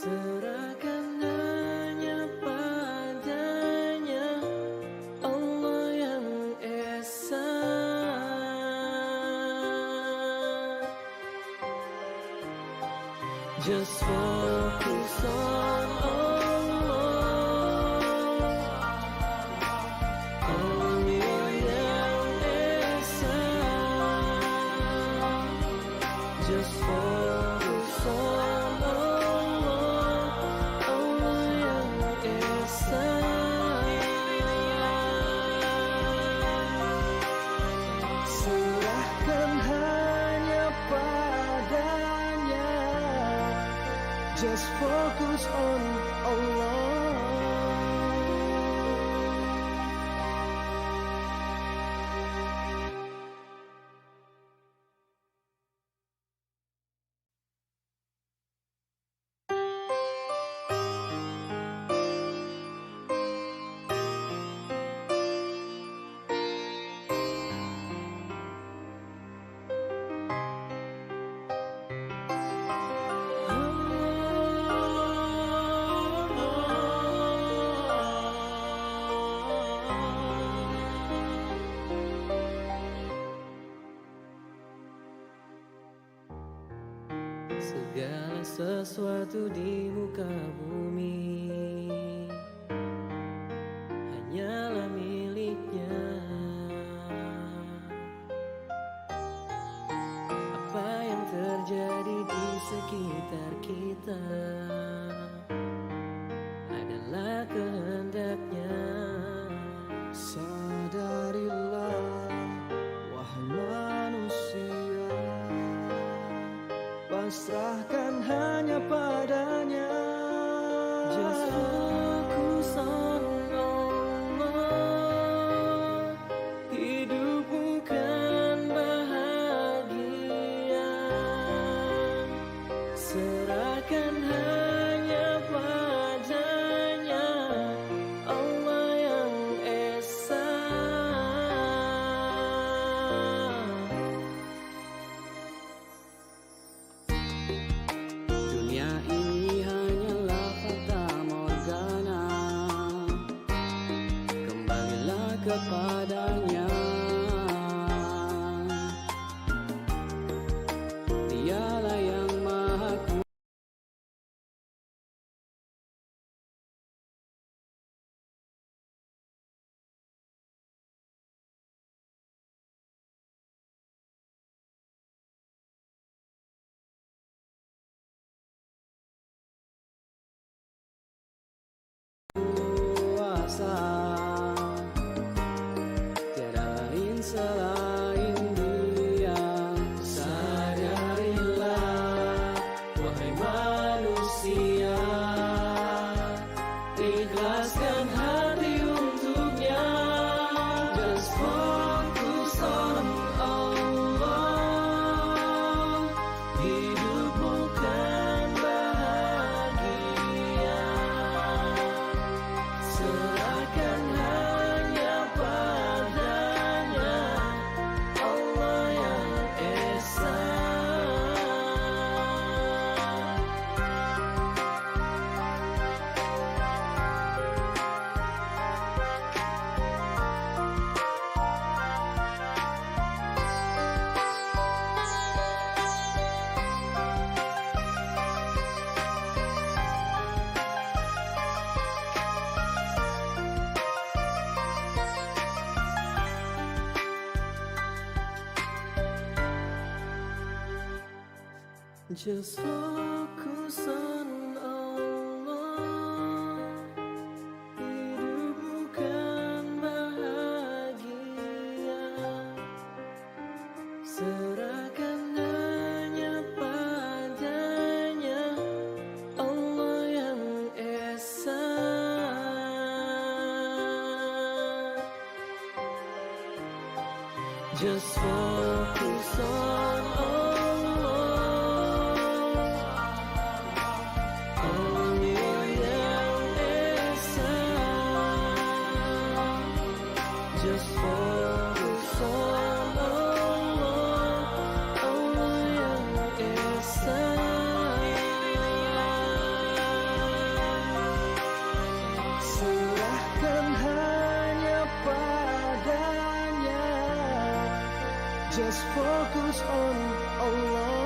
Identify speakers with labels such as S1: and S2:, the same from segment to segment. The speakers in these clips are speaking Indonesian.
S1: Serahkan hanya padanya, Allah yang Esa. Just focus on Allah, Allah yang Esa. Just focus on Allah, Allah yang Esa. Serahkan hanya padanya, just focus on Allah. Segala sesuatu di muka bumi hanyalah miliknya. Apa yang terjadi di sekitar kita adalah kehendaknya. Sadarilah wahai manusia, pasrahkan hanya padanya. Just focus on Allah, hidup bukan bahagia. Serahkan hanya padanya, Allah yang Esa. Dunia ini hanyalah fata morgana, kembalilah kepadanya. Dialah yang maha kuasa. Tiada lain selain Dia. Sadarilah wahai manusia, ikhlaskan hati untuknya. Just focus on Allah, hidup bukan bahagia. Serahkan hanya padanya, Allah yang Esa. Just focus on Allah, hidup bukan bahagia. Serahkan hanya padanya, Allah yang Esa. Just focus on Allah, Allah yang Esa. Just focus on Allah, Allah yang Esa. Just focus on Allah.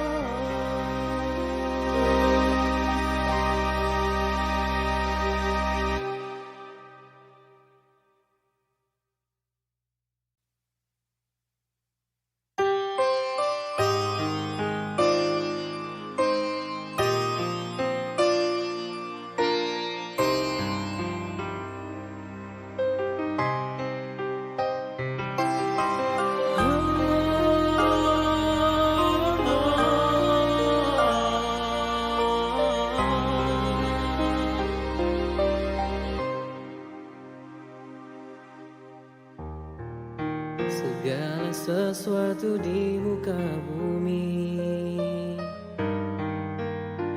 S1: Segala sesuatu di muka bumi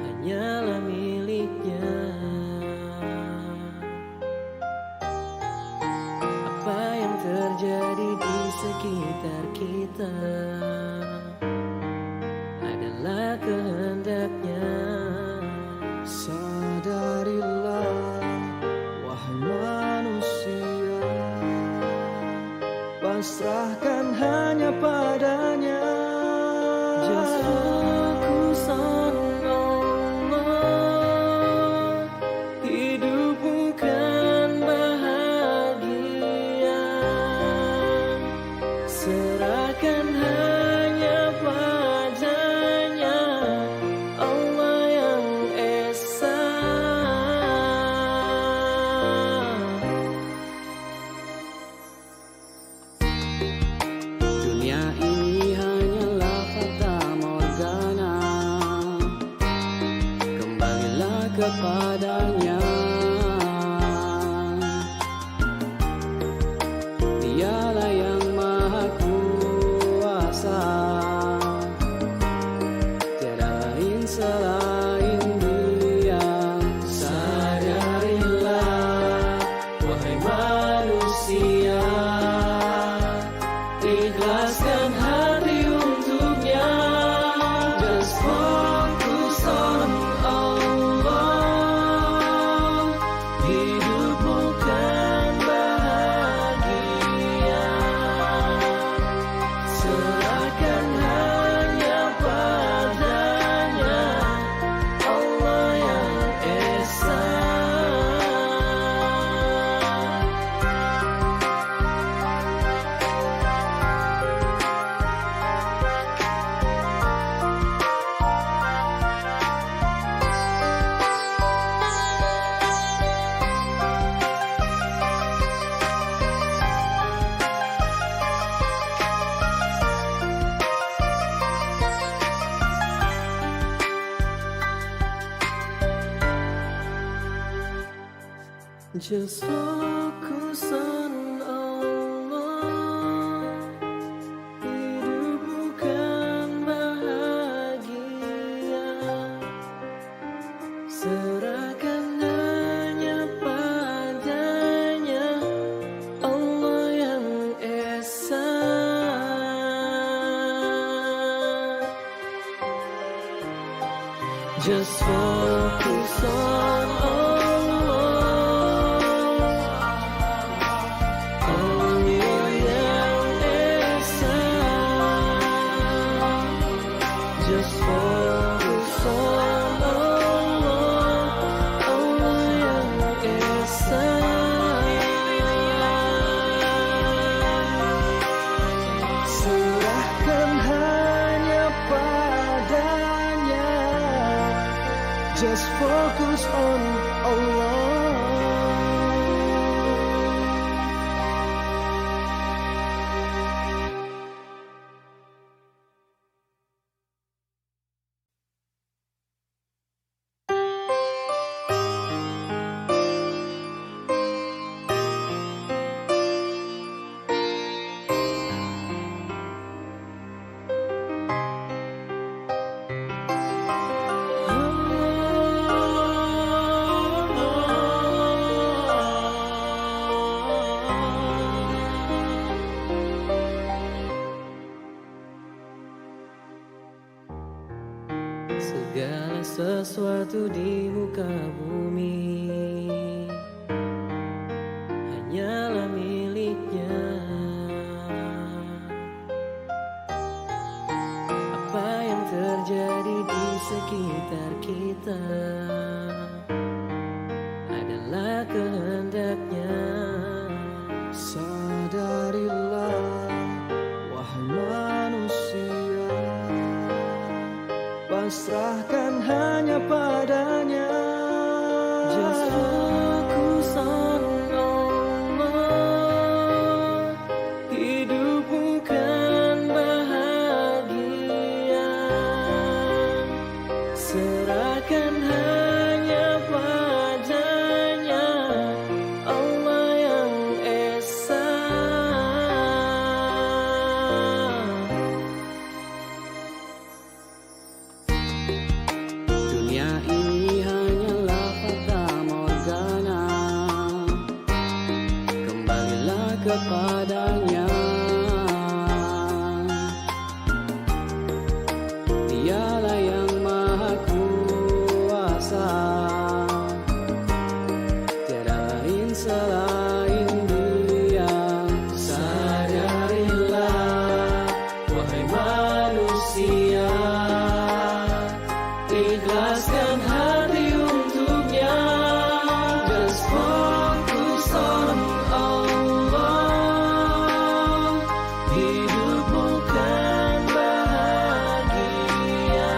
S1: hanyalah miliknya. Apa yang terjadi di sekitar kita adalah kehendaknya. Sadarilah wahai manusia, pasrahkan hanya padanya. Just focus on Allah. Hidup bukan bahagia. Serahkan hanya padanya, Allah yang Esa. Dunia ini hanyalah fata morgana, kembalilah kepadanya. Dialah yang maha kuasa, tiada lain selain Dia. Sadarilah wahai manusia, ikhlaskan hati untuknya. Just focus on Allah. Hidup bukan bahagia. Serahkan hanya padanya, Allah yang Esa. Just focus on Allah. Hidup bukan bahagia. Serahkan hanya padanya, Allah yang Esa. Just focus on Allah. Allah yang Esa. Just focus on Allah. Allah yang Esa. Serahkan hanya padanya. Just focus on Allah. Segala sesuatu di muka bumi hanyalah miliknya. sekitar kita adalah kehendaknya. Sadarilah, wahai manusia, pasrahkan hanya padanya. Just focus on Allah, hidupmu kan bahagia. Serahkan hanya padanya, Allah yang Esa. Dunia ini hanyalah fata morgana, kembalilah kepadanya. Dialah yang maha kuasa, tiada lain selain Dia. Sadarilah, wahai manusia, ikhlaskan hati untuknya. Just focus on Allah, hidupmu kan bahagia.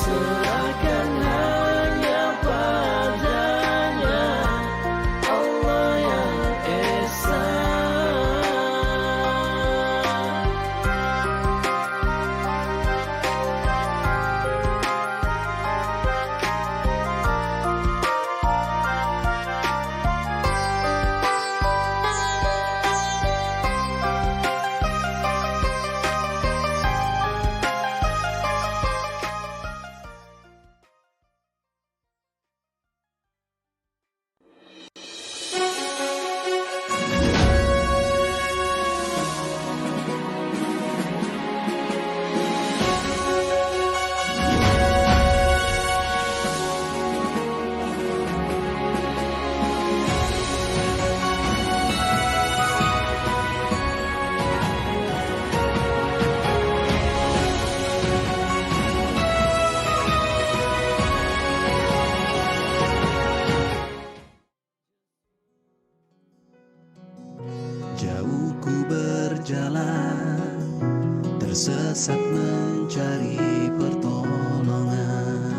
S1: Serahkan hanya padanya, Allah yang Esa.
S2: Jauh ku berjalan, tersesat mencari pertolongan.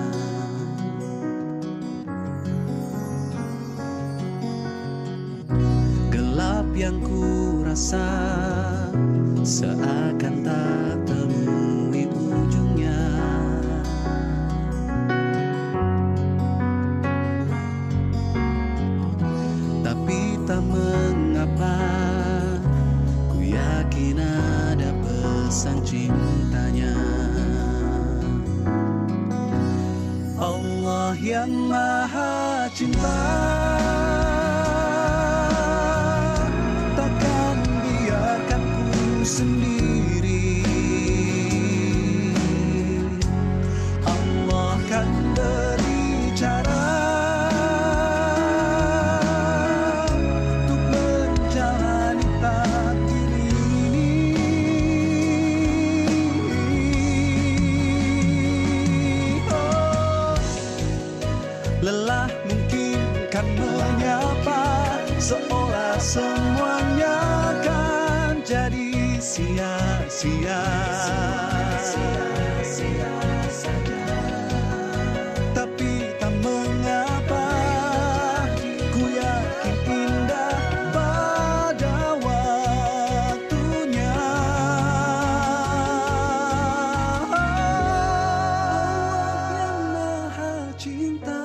S2: Gelap yang ku rasa seakan tak temui ujungnya. Tapi tak mengapa, yakin ada pesan cintanya. Allah yang maha cinta takkan biarkan ku sendiri. Allah kan beri cara untuk menjalani takdir ini. Lelah mungkin kan menyapa, seolah semuanya kan jadi sia-sia. Tapi tak mengapa, ku yakin indah pada waktunya. Allah yang maha cinta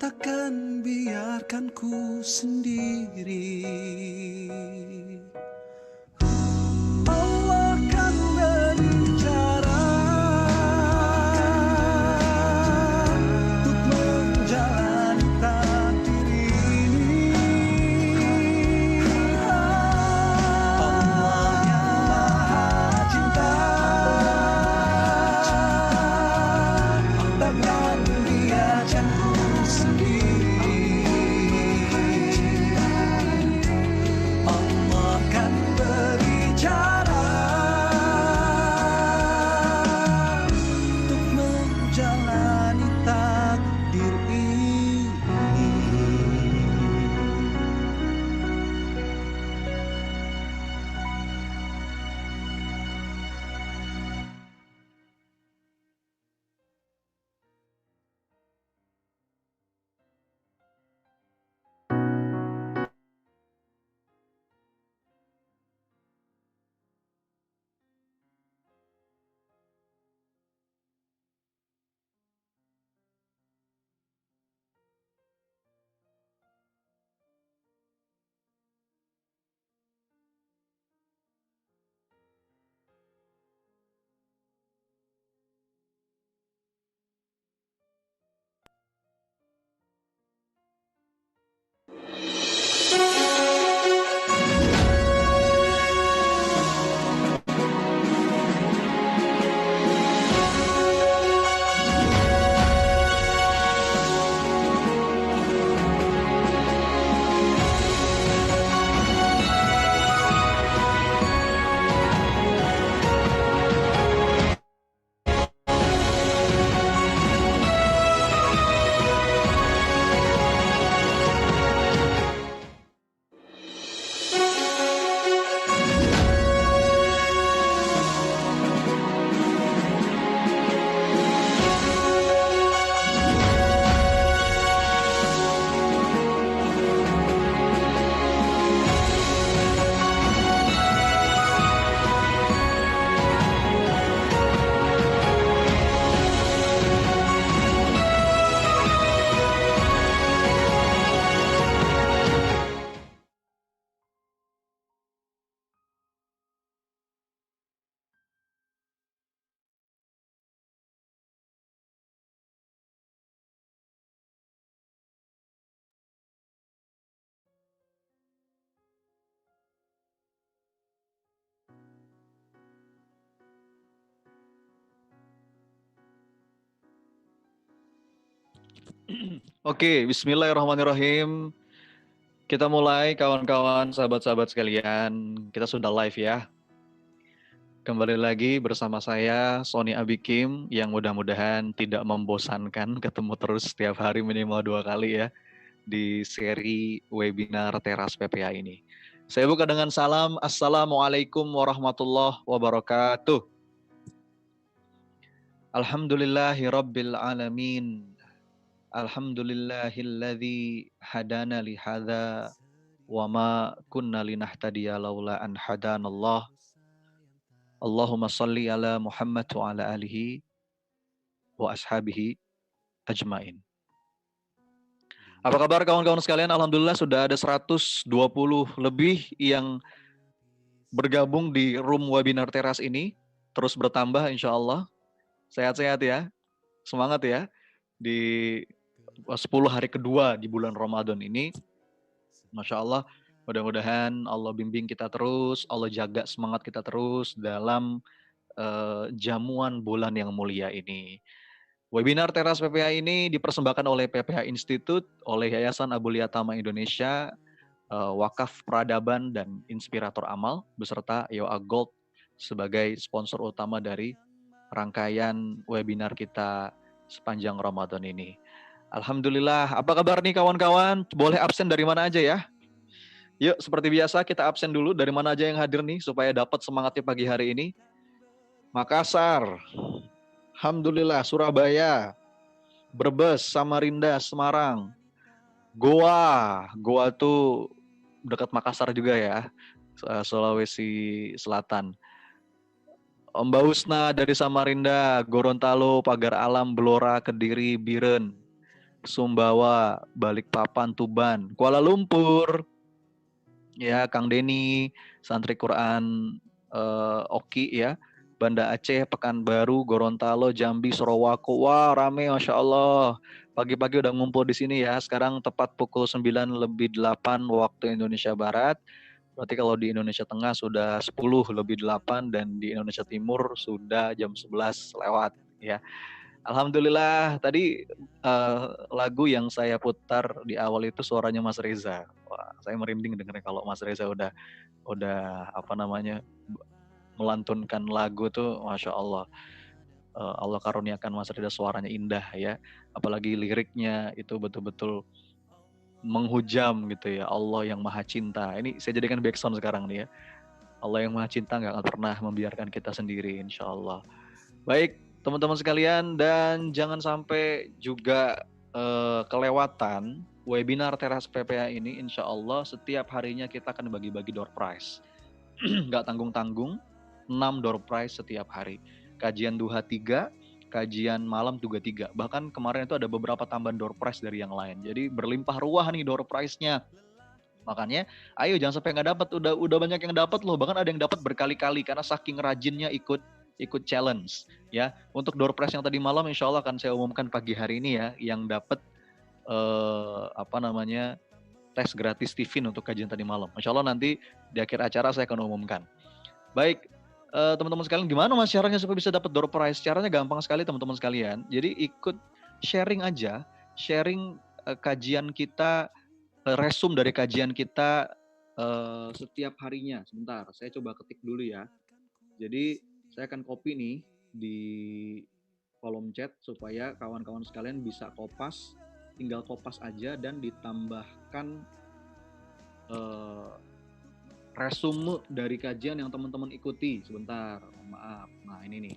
S2: takkan biarkan ku sendiri. Allah kan beri cara untuk menjalani takdir ini. Allah yang maha cinta takkan biarkan ku sendiri.
S3: Oke, bismillahirrahmanirrahim. Kita mulai kawan-kawan, sahabat-sahabat sekalian. Kita sudah live ya. Kembali lagi bersama saya, Sony Abikim, yang mudah-mudahan tidak membosankan ketemu terus setiap hari minimal 2 kali ya di seri webinar Teras PPA ini. Saya buka dengan salam, Assalamualaikum warahmatullahi wabarakatuh. Alhamdulillahi rabbil alamin. Alhamdulillahilladzi hadana li hadza wa ma kunna linahtadiya laula an hadanallah. Allahumma salli ala Muhammad wa ala alihi wa ashabihi ajmain. Apa kabar kawan-kawan sekalian? Alhamdulillah sudah ada 120 lebih yang bergabung di room webinar teras ini. Terus bertambah insya Allah. Sehat-sehat ya. Semangat ya. Di 10 hari kedua di bulan Ramadan ini. Masya Allah, mudah-mudahan Allah bimbing kita terus, Allah jaga semangat kita terus dalam jamuan bulan yang mulia ini. Webinar Teras PPA ini dipersembahkan oleh PPA Institute, oleh Yayasan Abu Liyatama Indonesia, Wakaf Peradaban dan Inspirator Amal, beserta EOA Gold sebagai sponsor utama dari rangkaian webinar kita sepanjang Ramadan ini. Alhamdulillah, apa kabar nih kawan-kawan? Boleh absen dari mana aja ya? Yuk, seperti biasa kita absen dulu dari mana aja yang hadir nih supaya dapat semangatnya pagi hari ini. Makassar, Alhamdulillah, Surabaya, Brebes, Samarinda, Semarang, Goa tuh dekat Makassar juga ya, Sulawesi Selatan. Mbak Husna dari Samarinda, Gorontalo, Pagar Alam, Blora, Kediri, Biren, Sumbawa, Balikpapan, Tuban, Kuala Lumpur, ya Kang Deni, Santri Quran Oki ya, Banda Aceh, Pekanbaru, Gorontalo, Jambi, Sorowako, wah rame Masya Allah. Pagi-pagi udah ngumpul di sini ya, sekarang tepat pukul 9:08 waktu Indonesia Barat. Berarti kalau di Indonesia Tengah sudah 10:08 dan di Indonesia Timur sudah jam 11 lewat ya. Alhamdulillah tadi lagu yang saya putar di awal itu suaranya Mas Reza. Wah, saya merinding dengarnya kalau Mas Reza udah apa namanya melantunkan lagu tuh, Masya Allah. Allah karuniakan Mas Reza suaranya indah ya. Apalagi liriknya itu betul-betul menghujam gitu ya. Allah yang maha cinta. Ini saya jadikan backsound sekarang nih ya. Allah yang maha cinta gak akan pernah membiarkan kita sendiri insya Allah. Baik teman-teman sekalian, dan jangan sampai juga kelewatan webinar Teras PPA ini. Insya Allah setiap harinya kita akan bagi-bagi door prize. Gak tanggung-tanggung, 6 door prize setiap hari. Kajian duha 3, kajian malam juga 3. Bahkan kemarin itu ada beberapa tambahan door prize dari yang lain. Jadi berlimpah ruah nih door prize-nya. Makanya ayo jangan sampai nggak dapat. Udah banyak yang dapat loh. Bahkan ada yang dapat berkali-kali karena saking rajinnya ikut challenge ya. Untuk door prize yang tadi malam insya Allah akan saya umumkan pagi hari ini ya, yang dapat tes gratis Tiffin untuk kajian tadi malam. Insya Allah nanti di akhir acara saya akan umumkan. Baik teman-teman sekalian, gimana mas caranya supaya bisa dapat door prize? Caranya gampang sekali teman-teman sekalian. Jadi ikut sharing aja, sharing kajian kita, resume dari kajian kita setiap harinya. Sebentar, saya coba ketik dulu ya. Jadi saya akan copy nih di kolom chat supaya kawan-kawan sekalian bisa kopas, tinggal kopas aja dan ditambahkan resume dari kajian yang teman-teman ikuti. Sebentar, maaf. Nah ini nih,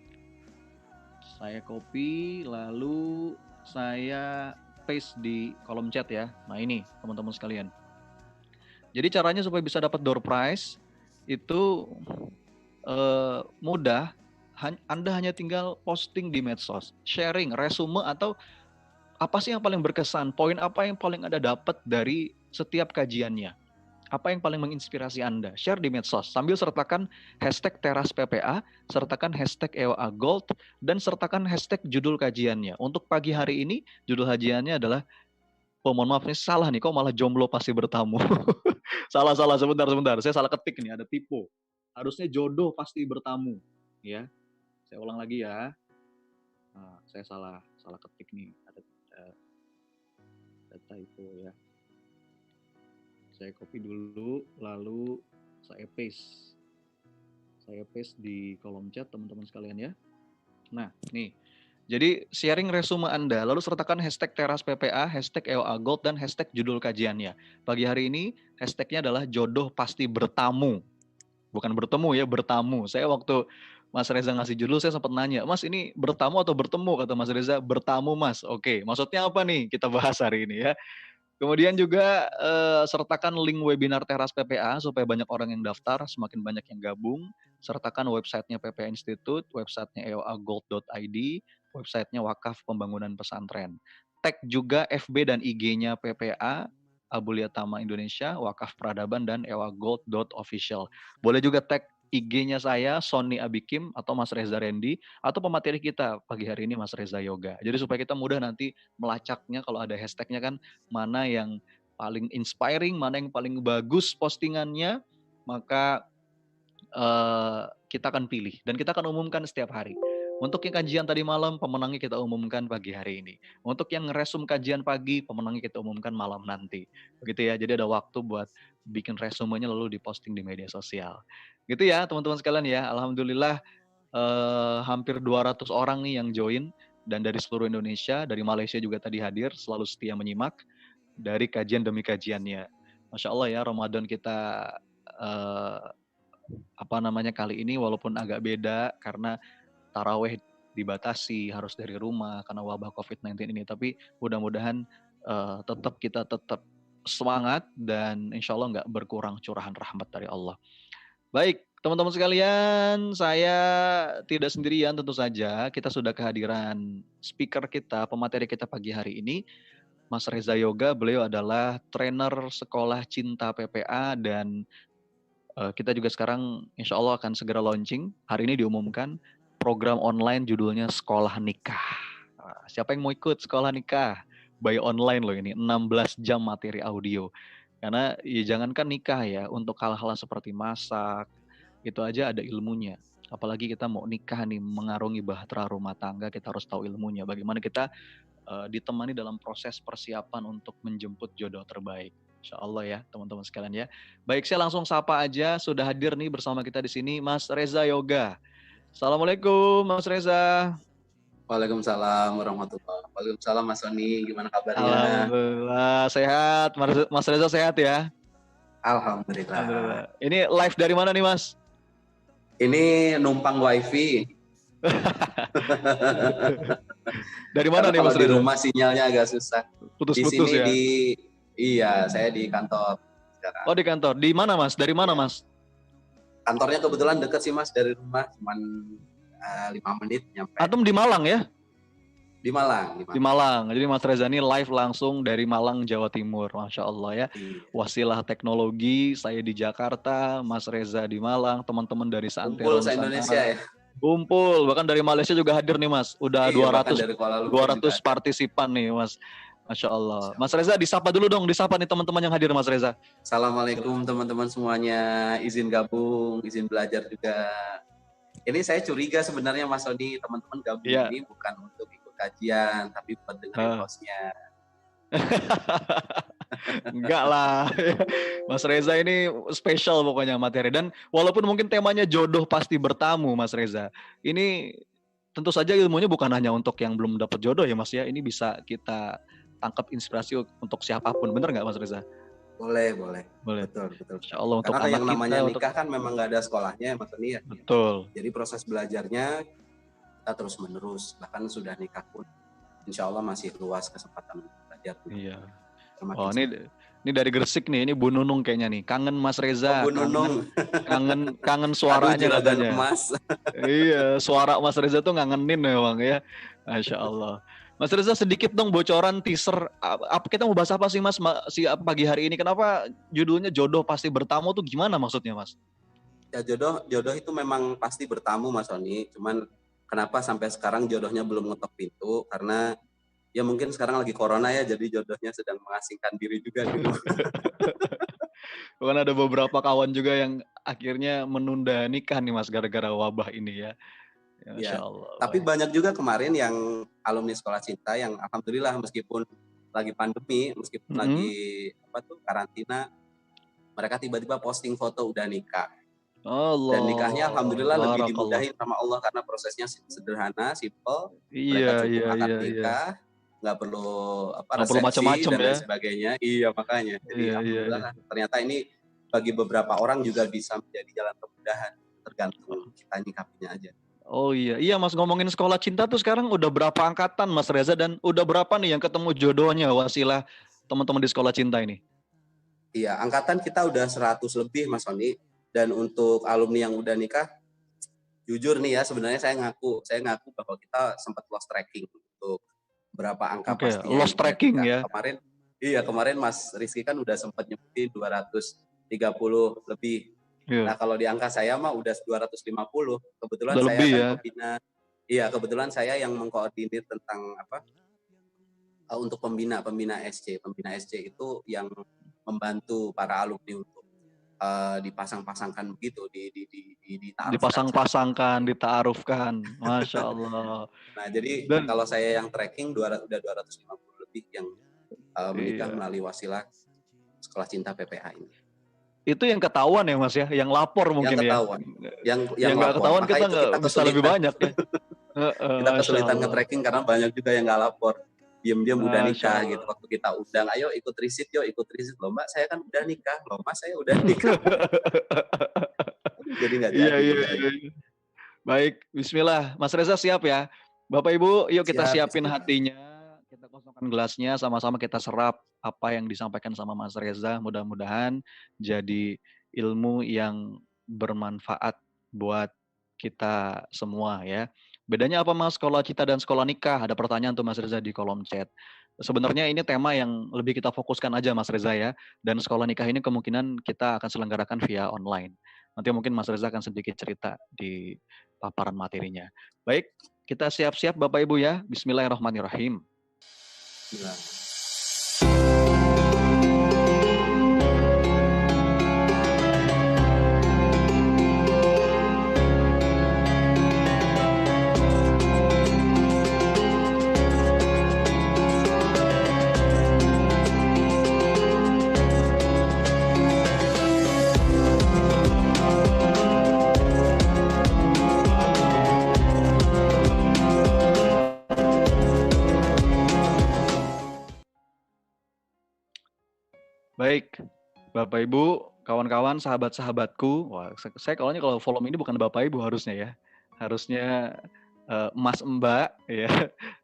S3: saya copy lalu saya paste di kolom chat ya. Nah ini teman-teman sekalian. Jadi caranya supaya bisa dapat door prize itu mudah. Anda hanya tinggal posting di medsos, sharing resume atau apa sih yang paling berkesan, poin apa yang paling Anda dapat dari setiap kajiannya. Apa yang paling menginspirasi Anda? Share di medsos sambil sertakan hashtag Teras PPA, sertakan hashtag EOA Gold, dan sertakan hashtag judul kajiannya. Untuk pagi hari ini judul kajiannya adalah, mohon maaf ini salah nih, kok malah jomblo pasti bertamu. salah sebentar, saya salah ketik nih, ada typo. Harusnya jodoh pasti bertamu, ya. Saya ulang lagi ya. Nah, saya salah ketik nih. ada typo ya. Saya copy dulu, lalu saya paste. Saya paste di kolom chat teman-teman sekalian ya. Nah, nih. Jadi sharing resume Anda, lalu sertakan hashtag Teras PPA, hashtag EOA Gold, dan hashtag judul kajiannya. Pagi hari ini hashtagnya adalah jodoh pasti bertamu. Bukan bertemu ya, bertamu. Saya waktu Mas Reza ngasih judul, saya sempat nanya, Mas ini bertamu atau bertemu? Kata Mas Reza, bertamu Mas. Oke, maksudnya apa nih? Kita bahas hari ini ya. Kemudian juga sertakan link webinar Teras PPA supaya banyak orang yang daftar, semakin banyak yang gabung. Sertakan websitenya PPA Institute, websitenya eoagold.id, websitenya Wakaf Pembangunan Pesantren. Tag juga FB dan IG-nya PPA, Abulia Tama Indonesia, Wakaf Peradaban, dan eoagold.official. Boleh juga tag IG-nya saya, Sony Abikim, atau Mas Reza Randy, atau pemateri kita pagi hari ini Mas Reza Yoga. Jadi supaya kita mudah nanti melacaknya kalau ada hashtagnya kan, mana yang paling inspiring, mana yang paling bagus postingannya, maka kita akan pilih dan kita akan umumkan setiap hari. Untuk yang kajian tadi malam, pemenangnya kita umumkan pagi hari ini. Untuk yang ngeresum kajian pagi, pemenangnya kita umumkan malam nanti. Begitu ya, jadi ada waktu buat bikin resumenya lalu diposting di media sosial. Gitu ya teman-teman sekalian ya, alhamdulillah hampir 200 orang nih yang join, dan dari seluruh Indonesia, dari Malaysia juga tadi hadir, selalu setia menyimak dari kajian demi kajiannya. Masya Allah ya, Ramadan kita kali ini walaupun agak beda karena taraweh dibatasi, harus dari rumah karena wabah COVID-19 ini, tapi mudah-mudahan kita tetap semangat dan insya Allah nggak berkurang curahan rahmat dari Allah. Baik, teman-teman sekalian, saya tidak sendirian tentu saja. Kita sudah kehadiran speaker kita, pemateri kita pagi hari ini, Mas Reza Yoga. Beliau adalah trainer sekolah cinta PPA dan kita juga sekarang insya Allah akan segera launching. Hari ini diumumkan program online judulnya Sekolah Nikah. Siapa yang mau ikut sekolah nikah? By online loh ini, 16 jam materi audio. Karena ya jangankan nikah ya, untuk hal-hal seperti masak, itu aja ada ilmunya. Apalagi kita mau nikah nih, mengarungi bahtera rumah tangga, kita harus tahu ilmunya. Bagaimana kita ditemani dalam proses persiapan untuk menjemput jodoh terbaik. Insya Allah ya teman-teman sekalian ya. Baik, saya langsung sapa aja, sudah hadir nih bersama kita di sini Mas Reza Yoga. Assalamualaikum Mas Reza.
S4: Waalaikumsalam warahmatullahi wabarakatuh. Waalaikumsalam Mas Sony, gimana kabarnya?
S3: Alhamdulillah sehat, Mas Reza sehat ya?
S4: Alhamdulillah.
S3: Ini live dari mana nih Mas?
S4: Ini numpang wifi.
S3: Dari mana nih Mas
S4: Reza? Di
S3: Reza?
S4: rumah sinyalnya agak susah.
S3: Putus-putus ya?
S4: Iya, saya di kantor sekarang.
S3: Oh di kantor, di mana Mas? Dari mana Mas?
S4: Kantornya kebetulan dekat sih Mas dari rumah, cuman 5 menit nyampe.
S3: Antum di Malang ya?
S4: Di Malang.
S3: Di Malang. Jadi Mas Reza ini live langsung dari Malang, Jawa Timur. Masya Allah ya.
S4: Iya.
S3: Wasilah teknologi, saya di Jakarta, Mas Reza di Malang, teman-teman dari Santero
S4: Kumpul se-Indonesia ya?
S3: Kumpul, bahkan dari Malaysia juga hadir nih Mas. Udah
S4: Iya,
S3: 200 partisipan nih Mas. Masya Allah. Mas Reza disapa dulu dong, disapa nih teman-teman yang hadir Mas Reza.
S4: Assalamualaikum teman-teman semuanya, izin gabung, izin belajar juga. Ini saya curiga sebenarnya Mas Sony, teman-teman gabung ini bukan untuk ikut kajian, tapi buat dengerin hostnya.
S3: Enggak lah, Mas Reza ini spesial pokoknya materi. Dan walaupun mungkin temanya jodoh pasti bertamu Mas Reza, ini tentu saja ilmunya bukan hanya untuk yang belum dapat jodoh ya Mas ya. Ini bisa kita tangkap inspirasi untuk siapapun, bener nggak Mas Reza?
S4: Boleh. Betul.
S3: Insya Allah untuk
S4: karena
S3: anak
S4: yang namanya
S3: kita,
S4: nikah kan memang nggak ada sekolahnya Mas Sony ya.
S3: Betul.
S4: Jadi proses belajarnya kita terus menerus, bahkan sudah nikah pun insya Allah masih luas kesempatan belajar.
S3: Iya. Oh ini dari Gresik nih, ini Bu Nunung kayaknya nih, kangen Mas Reza.
S4: Bu Nunung.
S3: Kangen suaranya katanya.
S4: Mas.
S3: Iya, suara Mas Reza tuh ngangenin memang ya. Masya Allah. Mas Reza sedikit dong bocoran teaser. Kita mau bahas apa sih Mas pagi hari ini? Kenapa judulnya jodoh pasti bertamu tuh gimana maksudnya Mas?
S4: Ya jodoh itu memang pasti bertamu Mas Sony. Cuman kenapa sampai sekarang jodohnya belum ngetok pintu? Karena ya mungkin sekarang lagi corona ya, jadi jodohnya sedang mengasingkan diri juga gitu.
S3: Bukan ada beberapa kawan juga yang akhirnya menunda nikah nih Mas gara-gara wabah ini ya. Masya Allah.
S4: Tapi banyak juga kemarin yang alumni sekolah cinta yang alhamdulillah meskipun lagi pandemi, meskipun
S3: Mm-mm.
S4: lagi karantina, mereka tiba-tiba posting foto udah nikah. Dan nikahnya
S3: Allah,
S4: alhamdulillah lebih
S3: barakallah.
S4: dimudahin sama Allah karena prosesnya sederhana, simple.
S3: Iya,
S4: Mereka
S3: iya,
S4: cukup akad
S3: iya, iya.
S4: nikah, nggak perlu
S3: Nggak perlu
S4: resepsi
S3: macam-macam
S4: dan
S3: ya.
S4: lain sebagainya. Iya, makanya. Jadi
S3: Iya, iya, iya.
S4: alhamdulillah ternyata ini bagi beberapa orang juga bisa menjadi jalan kemudahan, tergantung kita nyikapinya aja.
S3: Oh iya, iya Mas, ngomongin sekolah cinta tuh sekarang udah berapa angkatan Mas Reza, dan udah berapa nih yang ketemu jodohnya wasilah teman-teman di sekolah cinta ini?
S4: Iya, angkatan kita udah 100 lebih Mas Sony. Dan untuk alumni yang udah nikah, jujur nih ya, sebenarnya saya ngaku bahwa kita sempat lost tracking untuk berapa angka
S3: Oke,
S4: pastinya yang
S3: lost
S4: udah
S3: tracking
S4: nikah.
S3: ya.
S4: Kemarin Mas Rizky kan udah sempat nyebutin 230 lebih. Nah,
S3: Iya,
S4: kalau di angka saya mah udah 250. Kebetulan
S3: udah
S4: saya
S3: lebih
S4: kan
S3: ya.
S4: pembina. Iya, kebetulan saya yang mengkoordinir tentang untuk pembina SC. Pembina SC itu yang membantu para alumni untuk dipasang-pasangkan begitu, ditaarufkan.
S3: Dipasang-pasangkan, ditaarufkan. Masya Allah.
S4: Nah, jadi
S3: Dan
S4: kalau saya yang tracking udah 250 lebih yang menikah
S3: iya,
S4: melalui wasilah Sekolah Cinta PPA ini.
S3: itu yang ketahuan ya Mas ya, yang lapor mungkin
S4: Yang
S3: ya.
S4: ketahuan, yang
S3: Yang nggak
S4: lapor.
S3: ketahuan
S4: Maka
S3: kita
S4: itu
S3: nggak
S4: kita
S3: bisa lebih
S4: kesulitan.
S3: banyak ya. Heeh,
S4: Kita
S3: Masya
S4: kesulitan
S3: Allah.
S4: nge-tracking karena banyak juga yang nggak lapor. Diam-diam udah
S3: Masya
S4: nikah
S3: Allah.
S4: gitu. Waktu kita undang, ayo ikut riset yuk, ikut riset. Loh Mbak, saya kan udah nikah. Loh Mas, saya udah nikah. Jadi nggak
S3: Iya,
S4: jadi
S3: iya,
S4: juga.
S3: iya. Baik, bismillah. Mas Reza siap ya? Bapak Ibu, yuk kita
S4: Siap,
S3: siapin
S4: bismillah.
S3: hatinya, kita kosongkan gelasnya, sama-sama kita serap apa yang disampaikan sama Mas Reza. Mudah-mudahan jadi ilmu yang bermanfaat buat kita semua ya. Bedanya apa Mas sekolah cita dan sekolah nikah? Ada pertanyaan tuh Mas Reza di kolom chat. Sebenarnya ini tema yang lebih kita fokuskan aja Mas Reza ya. Dan sekolah nikah ini kemungkinan kita akan selenggarakan via online. Nanti mungkin Mas Reza akan sedikit cerita di paparan materinya. Baik, kita siap-siap Bapak Ibu ya. Bismillahirrahmanirrahim.
S4: Bismillah.
S3: Baik, Bapak Ibu, kawan-kawan, sahabat-sahabatku. Wah, saya kalau volume ini bukan Bapak Ibu harusnya ya. Harusnya Mas Mbak ya.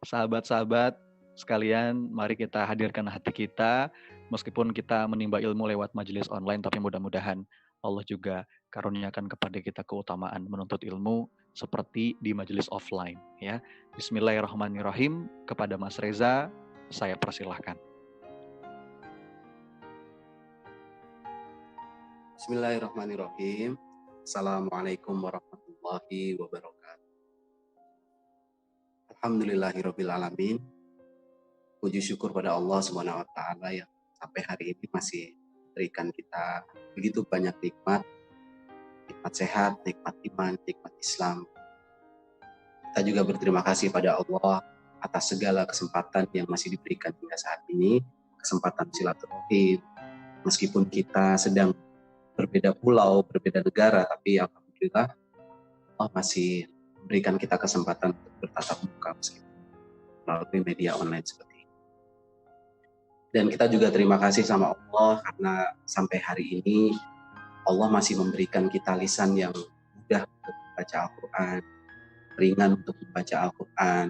S3: Sahabat-sahabat sekalian, mari kita hadirkan hati kita. Meskipun kita menimba ilmu lewat majelis online, tapi mudah-mudahan Allah juga karuniakan kepada kita keutamaan menuntut ilmu seperti di majelis offline ya. Bismillahirrahmanirrahim. Kepada Mas Reza, saya persilahkan.
S4: Bismillahirrahmanirrahim. Assalamualaikum warahmatullahi wabarakatuh. Alhamdulillahirabbil alamin. Puji syukur pada Allah Subhanahu wa taala yang sampai hari ini masih berikan kita begitu banyak nikmat sehat, nikmat iman, nikmat Islam. Kita juga berterima kasih pada Allah atas segala kesempatan yang masih diberikan hingga saat ini, kesempatan silaturahim. Meskipun kita sedang berbeda pulau, berbeda negara, tapi alhamdulillah Allah masih memberikan kita kesempatan untuk bertatap muka meskipun melalui media online seperti ini. Dan kita juga terima kasih sama Allah karena sampai hari ini Allah masih memberikan kita lisan yang mudah untuk membaca Al-Quran, ringan untuk membaca Al-Quran,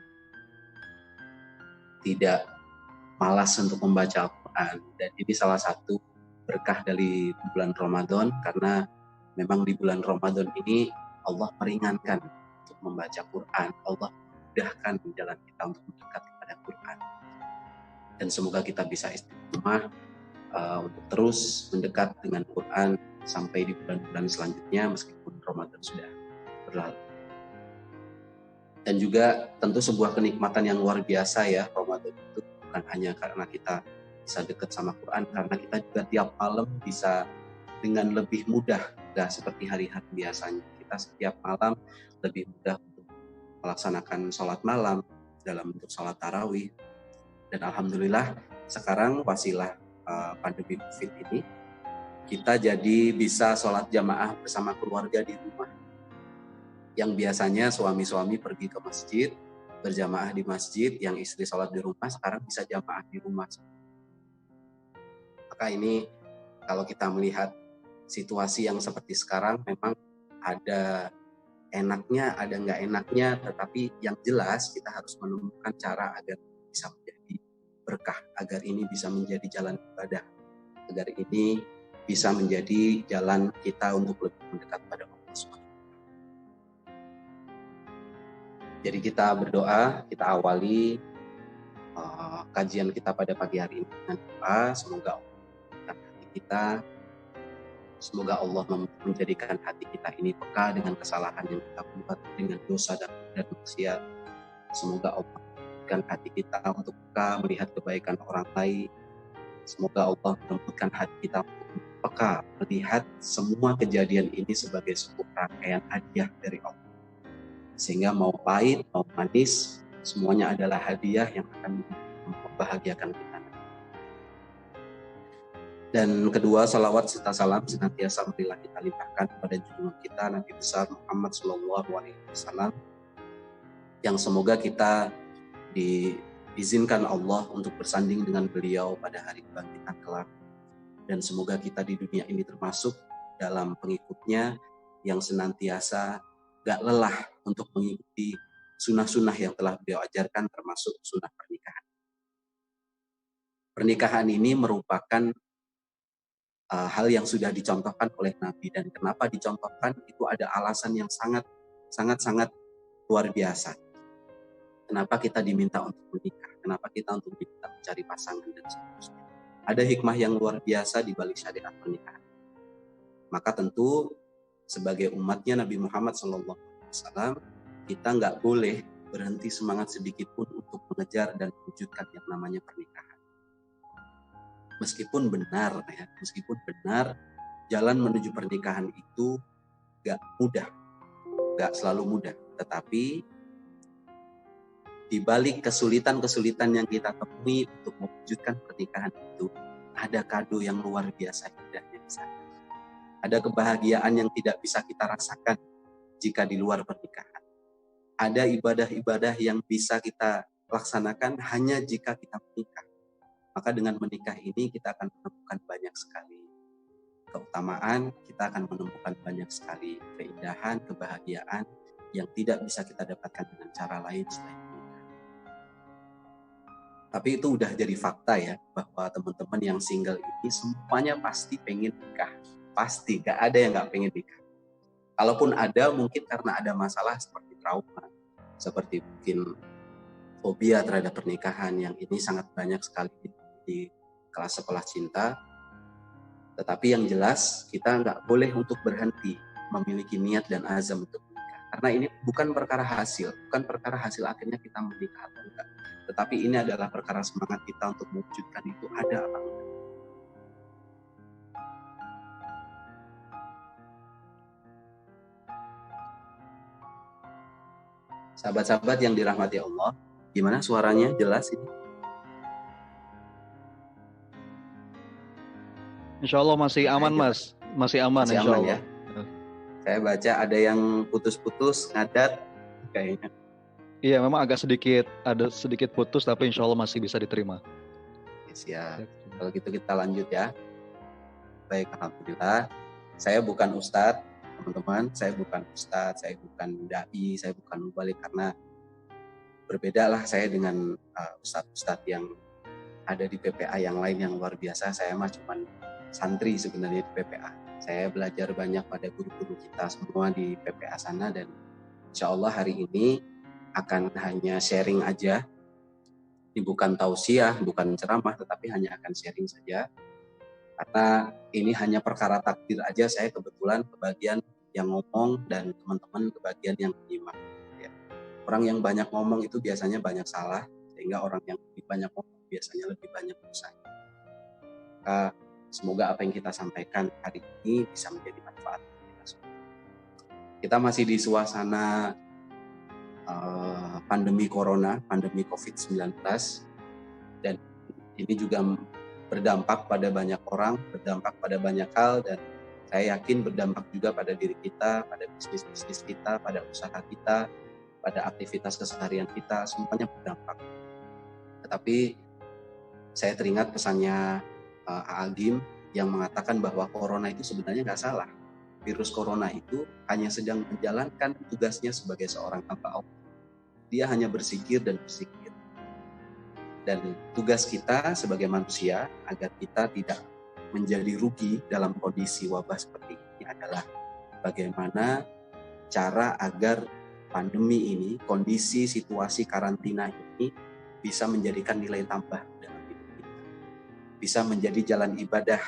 S4: tidak malas untuk membaca Al-Quran. Dan ini salah satu berkah dari bulan Ramadan, karena memang di bulan Ramadan ini Allah meringankan untuk membaca Quran, Allah memudahkan jalan kita untuk mendekat kepada Quran. Dan semoga kita bisa istiqomah untuk terus mendekat dengan Quran sampai di bulan-bulan selanjutnya meskipun Ramadan sudah berlalu. Dan juga tentu sebuah kenikmatan yang luar biasa ya, Ramadan itu bukan hanya karena kita bisa dekat sama Quran, karena kita juga tiap malam bisa dengan lebih mudah, gak seperti hari-hari biasanya. Kita setiap malam lebih mudah untuk melaksanakan sholat malam dalam bentuk sholat tarawih. Dan alhamdulillah sekarang wasilah pandemi COVID ini, kita jadi bisa sholat jamaah bersama keluarga di rumah. Yang biasanya suami-suami pergi ke masjid, berjamaah di masjid, yang istri sholat di rumah, sekarang bisa jamaah di rumah. Maka ini kalau kita melihat situasi yang seperti sekarang, memang ada enaknya, ada nggak enaknya, tetapi yang jelas kita harus menemukan cara agar bisa menjadi berkah, agar ini bisa menjadi jalan ibadah, agar ini bisa menjadi jalan kita untuk lebih mendekat pada Allah SWT. Jadi kita berdoa, kita awali kajian kita pada pagi hari ini dengan doa, semoga Allah membukakan hati kita, semoga Allah menjadikan hati kita ini peka dengan kesalahan yang kita buat, dengan dosa dan maksiat. Semoga Allah menjadikan hati kita untuk peka melihat kebaikan orang lain. Semoga Allah menjadikan hati kita untuk peka melihat semua kejadian ini sebagai sebuah rangkaian hadiah dari Allah. Sehingga mau pahit, mau manis, semuanya adalah hadiah yang akan membahagiakan kita. Dan kedua, salawat serta salam senantiasa marilah kita limpahkan kepada junjungan kita Nabi besar Muhammad SAW, yang semoga kita diizinkan Allah untuk bersanding dengan beliau pada hari kebangkitan kelak, dan semoga kita di dunia ini termasuk dalam pengikutnya yang senantiasa gak lelah untuk mengikuti sunnah-sunnah yang telah beliau ajarkan, termasuk sunnah pernikahan. Pernikahan ini merupakan hal yang sudah dicontohkan oleh Nabi, dan kenapa dicontohkan itu ada alasan yang sangat luar biasa. Kenapa kita diminta untuk menikah? Kenapa kita untuk diminta mencari pasangan dan seterusnya? Ada hikmah yang luar biasa di balik syariat pernikahan. Maka tentu sebagai umatnya Nabi Muhammad SAW, kita nggak boleh berhenti semangat sedikit pun untuk mengejar dan mewujudkan yang namanya pernikahan. Meskipun benar jalan menuju pernikahan itu nggak mudah, nggak selalu mudah. Tetapi di balik kesulitan-kesulitan yang kita temui untuk mewujudkan pernikahan itu, ada kado yang luar biasa indahnya di sana. Ada kebahagiaan yang tidak bisa kita rasakan jika di luar pernikahan. Ada ibadah-ibadah yang bisa kita laksanakan hanya jika kita menikah. Maka dengan menikah ini kita akan menemukan banyak sekali keutamaan, kita akan menemukan banyak sekali keindahan, kebahagiaan yang tidak bisa kita dapatkan dengan cara lain selain menikah. Tapi itu udah jadi fakta ya, bahwa teman-teman yang single ini semuanya pasti pengen nikah. Pasti, gak ada yang gak pengen nikah. Kalaupun ada, mungkin karena ada masalah seperti trauma, seperti mungkin fobia terhadap pernikahan, yang ini sangat banyak sekali di kelas sekolah cinta. Tetapi yang jelas, kita nggak boleh untuk berhenti memiliki niat dan azam untuk menikah. Karena ini bukan perkara hasil akhirnya kita menikah atau enggak. Tetapi ini adalah perkara semangat kita untuk mewujudkan itu ada apa enggak. Sahabat-sahabat yang dirahmati Allah, gimana suaranya? Jelas ini?
S3: Insya Allah masih aman, Mas. Masih aman,
S4: Masih
S3: insya
S4: aman
S3: Allah.
S4: ya? Saya baca ada yang putus-putus, ngadat kayaknya.
S3: Iya, memang agak sedikit putus, tapi insya Allah masih bisa diterima.
S4: Siap. Kalau gitu kita lanjut ya. Baik, alhamdulillah. Saya bukan ustadz, teman-teman. Saya bukan ustadz, saya bukan dai, saya bukan mubalik, karena berbedalah saya dengan ustadz-ustadz yang ada di PPA yang lain yang luar biasa. Saya mah cuman santri sebenarnya di PPA. Saya belajar banyak pada guru-guru kita semua di PPA sana, dan insya Allah hari ini akan hanya sharing aja. Ini bukan tausiah, bukan ceramah, tetapi hanya akan sharing saja. Karena ini hanya perkara takdir aja, saya kebetulan kebagian yang ngomong dan teman-teman kebagian yang menyimak. Ya. Orang yang banyak ngomong itu biasanya banyak salah, sehingga orang yang lebih banyak ngomong biasanya lebih banyak dosa. Maka semoga apa yang kita sampaikan hari ini bisa menjadi manfaat untuk kita semua. Kita masih di suasana pandemi corona, pandemi COVID-19, dan Ini juga berdampak pada banyak orang, berdampak pada banyak hal, dan saya yakin berdampak juga pada diri kita, pada bisnis-bisnis kita, pada usaha kita, pada aktivitas keseharian kita, semuanya berdampak. Tetapi saya teringat pesannya Agim yang mengatakan bahwa corona itu sebenarnya nggak salah. Virus corona itu hanya sedang menjalankan tugasnya sebagai seorang hamba Allah. Dia hanya berzikir dan berzikir. Dan tugas kita sebagai manusia agar kita tidak menjadi rugi dalam kondisi wabah seperti ini adalah bagaimana cara agar pandemi ini, kondisi situasi karantina ini bisa menjadikan nilai tambah dalam hidup kita. Bisa menjadi jalan ibadah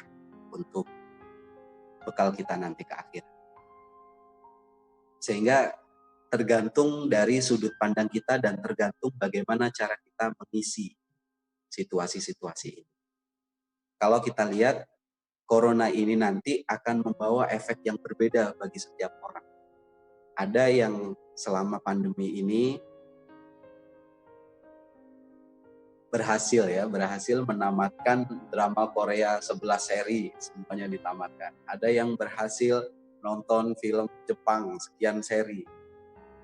S4: untuk bekal kita nanti ke akhir. Sehingga tergantung dari sudut pandang kita dan tergantung bagaimana cara kita mengisi situasi-situasi ini. Kalau kita lihat, corona ini nanti akan membawa efek yang berbeda bagi setiap orang. Ada yang selama pandemi ini berhasil menamatkan drama Korea 11 seri, semuanya ditamatkan. Ada yang berhasil nonton film Jepang sekian seri.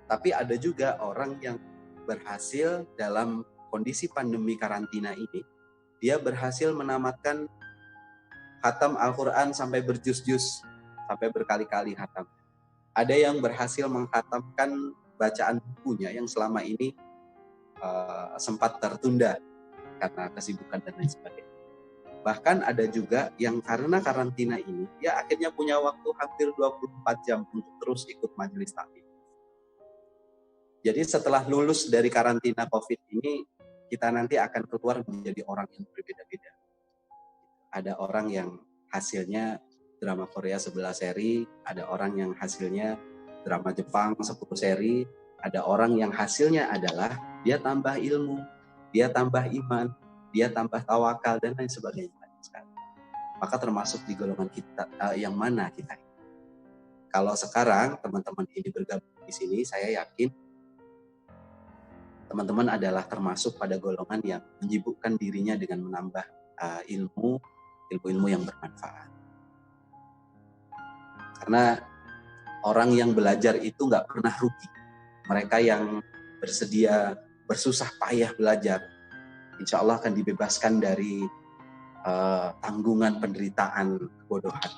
S4: Tapi ada juga orang yang berhasil dalam kondisi pandemi karantina ini, dia berhasil menamatkan khatam Al-Quran sampai berjuz-juz, sampai berkali-kali khatam. Ada yang berhasil mengkhatamkan bacaan bukunya yang selama ini sempat tertunda karena kesibukan dan lain sebagainya. Bahkan ada juga yang karena karantina ini, dia akhirnya punya waktu hampir 24 jam untuk terus ikut majelis taklim. Jadi setelah lulus dari karantina COVID ini, kita nanti akan keluar menjadi orang yang berbeda-beda. Ada orang yang hasilnya drama Korea 11 seri, ada orang yang hasilnya drama Jepang 10 seri, ada orang yang hasilnya adalah dia tambah ilmu, dia tambah iman, dia tambah tawakal, dan lain sebagainya. Maka termasuk di golongan kita yang mana kita. Kalau sekarang teman-teman ini bergabung di sini, saya yakin teman-teman adalah termasuk pada golongan yang menyibukkan dirinya dengan menambah ilmu yang bermanfaat. Karena orang yang belajar itu nggak pernah rugi. Mereka yang bersedia bersusah payah belajar, insya Allah akan dibebaskan dari tanggungan penderitaan kebodohan.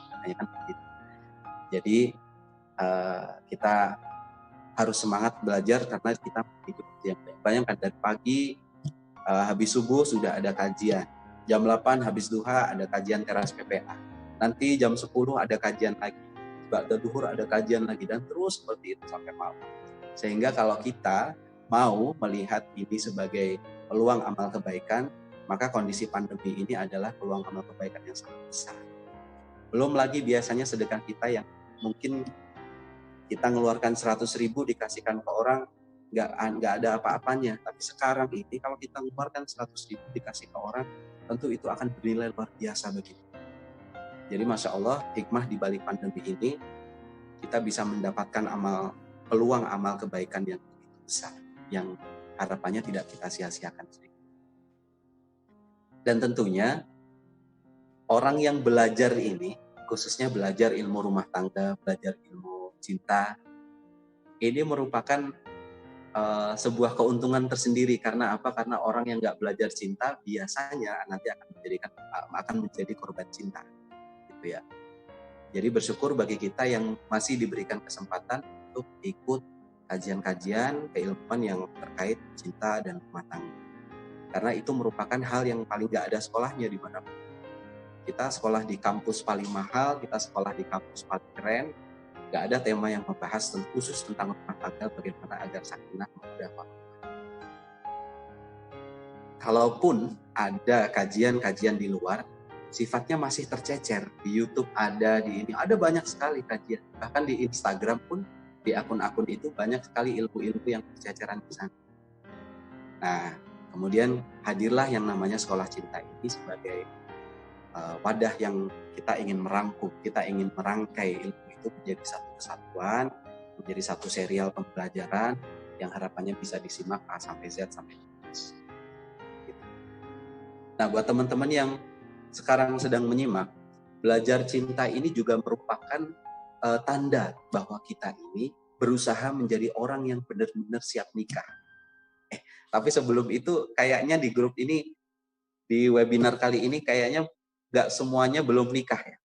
S4: Jadi kita harus semangat belajar karena kita hidup yang baik. Bayangkan dari pagi habis subuh sudah ada kajian, jam 8 habis duha ada kajian teras PPA, nanti jam 10 ada kajian lagi, ba'da duhur ada kajian lagi, dan terus seperti itu sampai malam. Sehingga kalau kita mau melihat ini sebagai peluang amal kebaikan, maka kondisi pandemi ini adalah peluang amal kebaikan yang sangat besar. Belum lagi biasanya sedekah kita yang mungkin kita ngeluarkan 100.000 dikasihkan ke orang, nggak ada apa-apanya. Tapi sekarang ini kalau kita ngeluarkan 100.000 dikasih ke orang, tentu itu akan bernilai luar biasa bagi kita. Jadi Masya Allah, hikmah di balik pandemi ini, kita bisa mendapatkan peluang amal kebaikan yang begitu besar, yang harapannya tidak kita sia-siakan. Dan tentunya orang yang belajar ini, khususnya belajar ilmu rumah tangga, belajar ilmu cinta, ini merupakan sebuah keuntungan tersendiri. Karena apa? Karena orang yang nggak belajar cinta biasanya nanti akan menjadi korban cinta, gitu ya. Jadi bersyukur bagi kita yang masih diberikan kesempatan untuk ikut kajian-kajian keilmuan yang terkait cinta dan rumah tangga. Karena itu merupakan hal yang paling nggak ada sekolahnya di mana. Kita sekolah di kampus paling mahal, kita sekolah di kampus paling keren, nggak ada tema yang membahas khusus tentang rumah tangga, bagaimana agar sakinah mawaddah warahmah. Kalaupun ada kajian-kajian di luar, sifatnya masih tercecer. Di YouTube ada, di ini ada banyak sekali kajian. Bahkan di Instagram pun, di akun-akun itu banyak sekali ilmu-ilmu yang terceceran di sana. Nah, kemudian hadirlah yang namanya sekolah cinta ini sebagai wadah yang kita ingin merangkum, kita ingin merangkai ilmu itu menjadi satu kesatuan, menjadi satu serial pembelajaran yang harapannya bisa disimak A sampai Z sampai Z. Nah, buat teman-teman yang sekarang sedang menyimak, belajar cinta ini juga merupakan tanda bahwa kita ini berusaha menjadi orang yang benar-benar siap nikah. Tapi sebelum itu kayaknya di grup ini, di webinar kali ini kayaknya nggak semuanya belum nikah ya.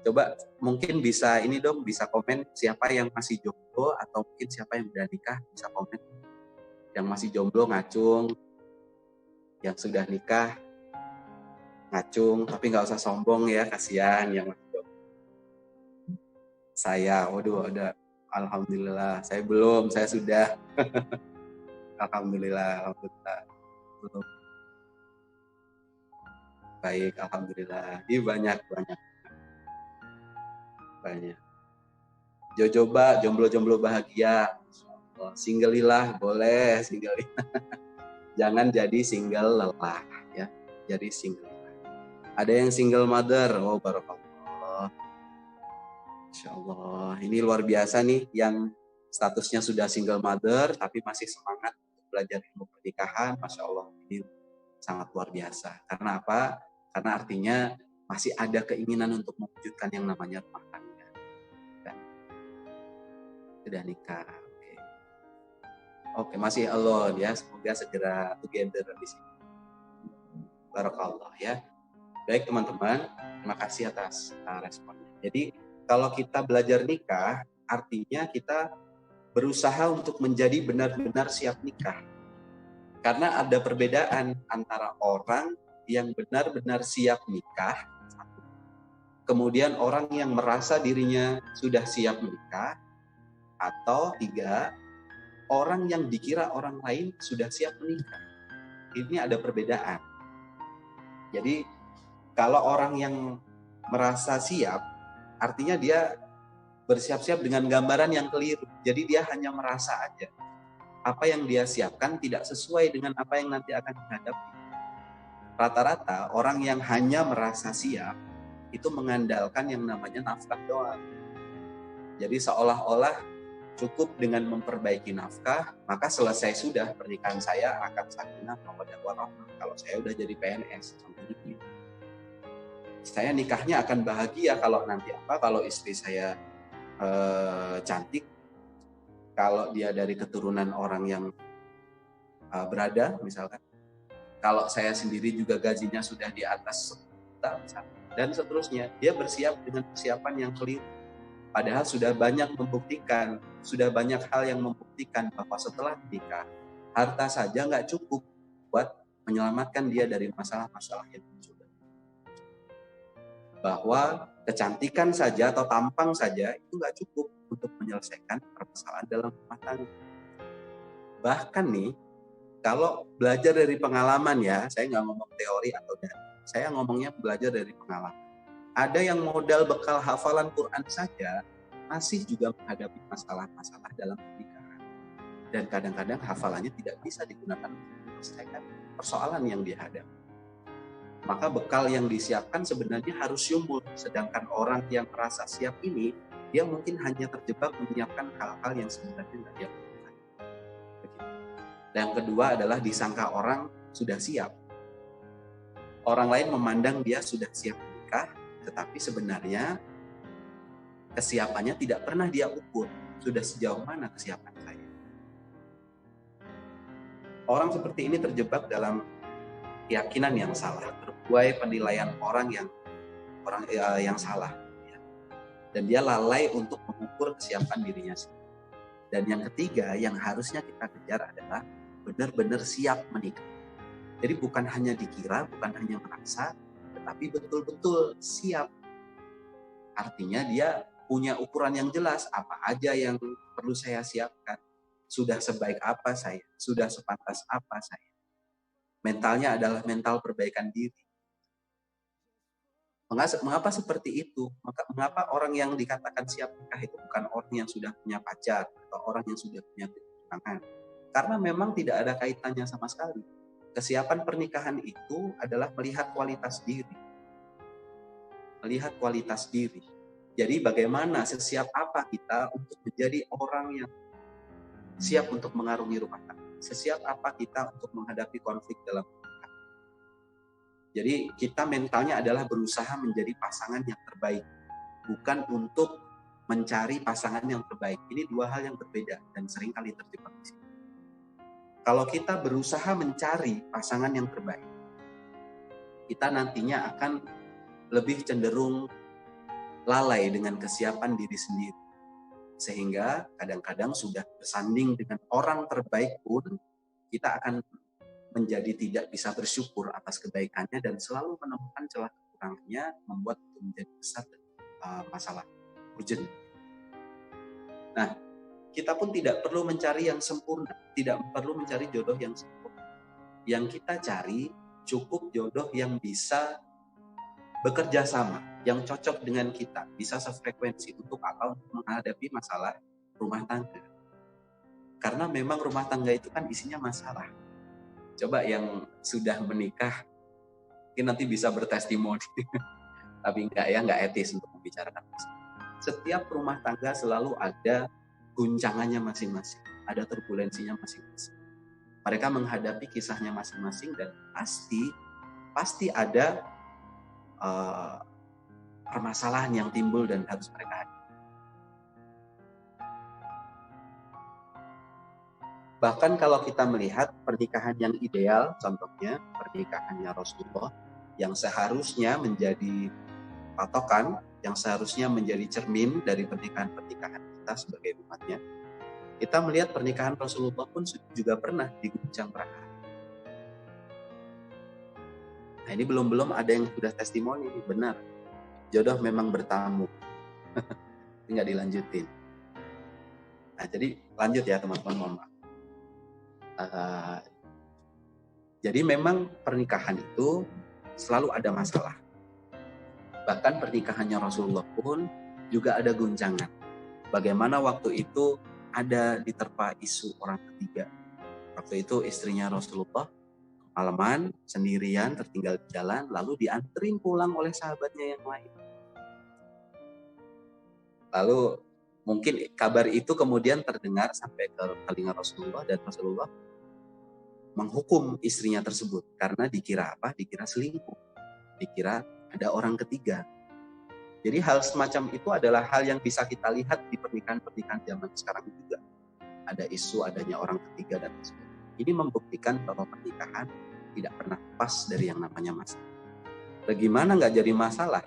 S4: Coba mungkin bisa ini dong, bisa komen siapa yang masih jomblo atau mungkin siapa yang udah nikah, bisa komen. Yang masih jomblo ngacung, yang sudah nikah ngacung, tapi nggak usah sombong ya, kasihan yang masih jomblo. Saya, waduh ada, alhamdulillah, saya belum, saya sudah. Alhamdulillah, belum. Baik, alhamdulillah. Ih, banyak. Jojoba, jomblo-jomblo bahagia. Singgelilah, boleh singgelilah. Jangan jadi single lelah ya. Jadi single. Ada yang single mother. Oh, barakallah. Insyaallah. Ini luar biasa nih yang statusnya sudah single mother tapi masih semangat untuk belajar ilmu pernikahan. Masya Allah, ini sangat luar biasa. Karena apa? Karena artinya masih ada keinginan untuk mewujudkan yang namanya rumah tangga. Sudah nikah. Oke, masih alone ya. Semoga segera together di sini. Barakallah ya. Baik teman-teman, terima kasih atas responnya. Jadi kalau kita belajar nikah, artinya kita berusaha untuk menjadi benar-benar siap nikah. Karena ada perbedaan antara orang yang benar-benar siap nikah, kemudian orang yang merasa dirinya sudah siap menikah, atau 3, orang yang dikira orang lain sudah siap menikah. Ini ada perbedaan. Jadi kalau orang yang merasa siap, artinya dia bersiap-siap dengan gambaran yang keliru. Jadi dia hanya merasa aja. Apa yang dia siapkan tidak sesuai dengan apa yang nanti akan dihadapi. Rata-rata orang yang hanya merasa siap, itu mengandalkan yang namanya nafkah doang. Jadi seolah-olah cukup dengan memperbaiki nafkah, maka selesai sudah pernikahan saya akan sakinah mawaddah warahmah. Kalau saya udah jadi PNS, contohnya gitu. Saya nikahnya akan bahagia kalau nanti apa? Kalau istri saya cantik, kalau dia dari keturunan orang yang berada, misalkan. Kalau saya sendiri juga gajinya sudah di atas 1 juta, misalkan. Dan seterusnya, dia bersiap dengan persiapan yang keliru. Padahal sudah banyak hal yang membuktikan bahwa setelah menikah, harta saja nggak cukup buat menyelamatkan dia dari masalah-masalah yang muncul. Bahwa kecantikan saja atau tampang saja itu nggak cukup untuk menyelesaikan permasalahan dalam rumah tangga. Bahkan nih, kalau belajar dari pengalaman ya, saya nggak ngomong teori atau data, saya ngomongnya belajar dari pengalaman. Ada yang modal bekal hafalan Quran saja masih juga menghadapi masalah-masalah dalam pernikahan. Dan kadang-kadang hafalannya tidak bisa digunakan untuk menyelesaikan persoalan yang dihadapi. Maka bekal yang disiapkan sebenarnya harus syumul. Sedangkan orang yang merasa siap ini, dia mungkin hanya terjebak menyiapkan hal-hal yang sebenarnya tidak dia butuhkan. Dan yang kedua adalah disangka orang sudah siap. Orang lain memandang dia sudah siap menikah, tetapi sebenarnya kesiapannya tidak pernah dia ukur. Sudah sejauh mana kesiapan saya? Orang seperti ini terjebak dalam keyakinan yang salah, terbuai penilaian orang yang salah, dan dia lalai untuk mengukur kesiapan dirinya sendiri. Dan yang ketiga yang harusnya kita kejar adalah benar-benar siap menikah. Jadi bukan hanya dikira, bukan hanya merasa, tetapi betul-betul siap. Artinya dia punya ukuran yang jelas, apa aja yang perlu saya siapkan. Sudah sebaik apa saya, sudah sepantas apa saya. Mentalnya adalah mental perbaikan diri. Mengapa seperti itu? Mengapa orang yang dikatakan siap nikah itu bukan orang yang sudah punya pacar atau orang yang sudah punya pasangan? Karena memang tidak ada kaitannya sama sekali. Kesiapan pernikahan itu adalah melihat kualitas diri. Melihat kualitas diri. Jadi bagaimana, sesiap apa kita untuk menjadi orang yang siap untuk mengarungi rumah tangga? Sesiap apa kita untuk menghadapi konflik dalam rumah tangga? Jadi kita mentalnya adalah berusaha menjadi pasangan yang terbaik, bukan untuk mencari pasangan yang terbaik. Ini dua hal yang berbeda dan seringkali terjebak di sini. Kalau kita berusaha mencari pasangan yang terbaik, kita nantinya akan lebih cenderung lalai dengan kesiapan diri sendiri. Sehingga kadang-kadang sudah bersanding dengan orang terbaik pun, kita akan menjadi tidak bisa bersyukur atas kebaikannya dan selalu menemukan celah kekurangannya, membuat itu menjadi besar dan masalah urgent. Nah, kita pun tidak perlu mencari yang sempurna, tidak perlu mencari jodoh yang sempurna. Yang kita cari cukup jodoh yang bisa bekerja sama, yang cocok dengan kita, bisa sefrekuensi. Untuk apa? Untuk menghadapi masalah rumah tangga. Karena memang rumah tangga itu kan isinya masalah. Coba yang sudah menikah, mungkin nanti bisa bertestimoni. Tapi enggak etis untuk membicarakan masalah. Setiap rumah tangga selalu ada guncangannya masing-masing, ada turbulensinya masing-masing. Mereka menghadapi kisahnya masing-masing dan pasti ada permasalahan yang timbul dan harus mereka hadapi. Bahkan kalau kita melihat pernikahan yang ideal, contohnya pernikahannya Rasulullah, yang seharusnya menjadi patokan, yang seharusnya menjadi cermin dari pernikahan-pernikahan kita sebagai umatnya, kita melihat pernikahan Rasulullah pun juga pernah diguncang perang. Nah, ini belum ada yang sudah testimoni, benar. Jodoh memang bertamu. Tinggal dilanjutin. Nah, jadi lanjut ya teman-teman, mohon maaf. Jadi memang pernikahan itu selalu ada masalah. Bahkan pernikahannya Rasulullah pun juga ada guncangan. Bagaimana waktu itu ada diterpa isu orang ketiga. Waktu itu istrinya Rasulullah malaman, sendirian, tertinggal di jalan, lalu dianterin pulang oleh sahabatnya yang lain. Lalu mungkin kabar itu kemudian terdengar sampai ke telinga Rasulullah, dan Rasulullah menghukum istrinya tersebut karena dikira apa? Dikira selingkuh, dikira ada orang ketiga. Jadi hal semacam itu adalah hal yang bisa kita lihat di pernikahan-pernikahan zaman sekarang juga. Ada isu adanya orang ketiga dan sebagainya. Ini membuktikan bahwa pernikahan tidak pernah pas dari yang namanya masalah. Bagaimana nggak jadi masalah?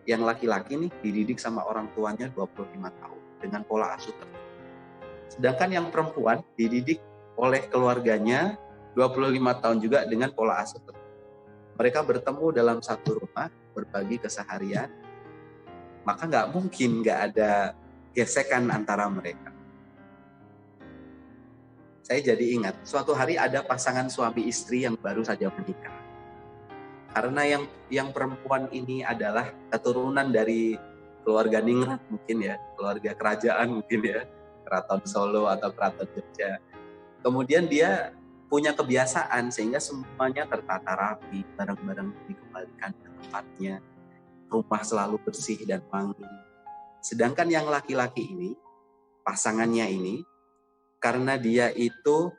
S4: Yang laki-laki nih dididik sama orang tuanya 25 tahun dengan pola asuh tertentu. Sedangkan yang perempuan dididik oleh keluarganya 25 tahun juga dengan pola asuh tertentu. Mereka bertemu dalam satu rumah, berbagi keseharian, maka nggak mungkin nggak ada gesekan antara mereka. Saya jadi ingat, suatu hari ada pasangan suami istri yang baru saja menikah. Karena yang perempuan ini adalah keturunan dari keluarga ningrat mungkin ya, keluarga kerajaan mungkin ya, Keraton Solo atau Keraton Jogja. Kemudian dia punya kebiasaan sehingga semuanya tertata rapi, barang-barang dikembalikan ke tempatnya, rumah selalu bersih dan wangi. Sedangkan yang laki-laki ini, pasangannya ini, karena dia itu,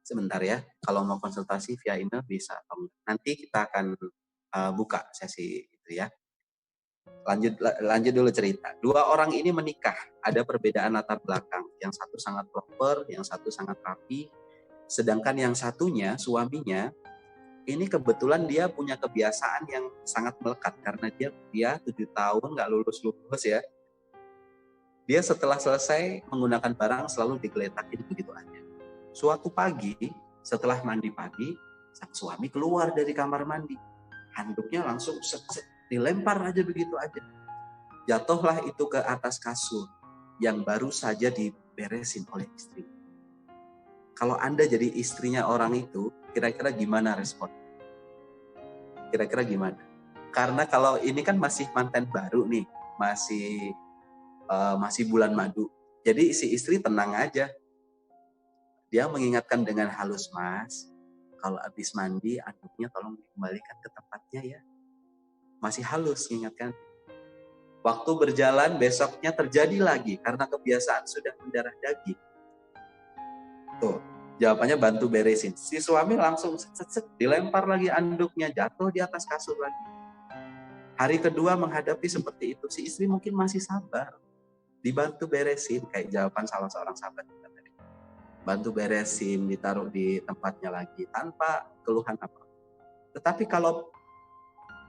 S4: sebentar ya, kalau mau konsultasi via email bisa, nanti kita akan buka sesi itu ya. Lanjut dulu cerita. Dua orang ini menikah, ada perbedaan latar belakang. Yang satu sangat proper, yang satu sangat rapi. Sedangkan yang satunya, suaminya, ini kebetulan dia punya kebiasaan yang sangat melekat. Karena dia 7 tahun nggak lulus-lulus ya. Dia setelah selesai menggunakan barang selalu digeletakin begitu aja. Suatu pagi, setelah mandi pagi, sang suami keluar dari kamar mandi. Handuknya langsung dilempar aja begitu aja. Jatuhlah itu ke atas kasur yang baru saja diberesin oleh istri. Kalau Anda jadi istrinya orang itu, kira-kira gimana respon? Kira-kira gimana? Karena kalau ini kan masih manten baru nih, masih bulan madu. Jadi si istri tenang aja. Dia mengingatkan dengan halus, Mas, kalau habis mandi anduknya tolong dikembalikan ke tempatnya ya. Masih halus mengingatkan. Waktu berjalan besoknya terjadi lagi karena kebiasaan sudah mendarah daging. Tuh. Jawabannya bantu beresin. Si suami langsung set, dilempar lagi anduknya, jatuh di atas kasur lagi. Hari kedua menghadapi seperti itu, si istri mungkin masih sabar. Dibantu beresin, kayak jawaban salah seorang sahabat kita tadi. Bantu beresin, ditaruh di tempatnya lagi, tanpa keluhan apa. Tetapi kalau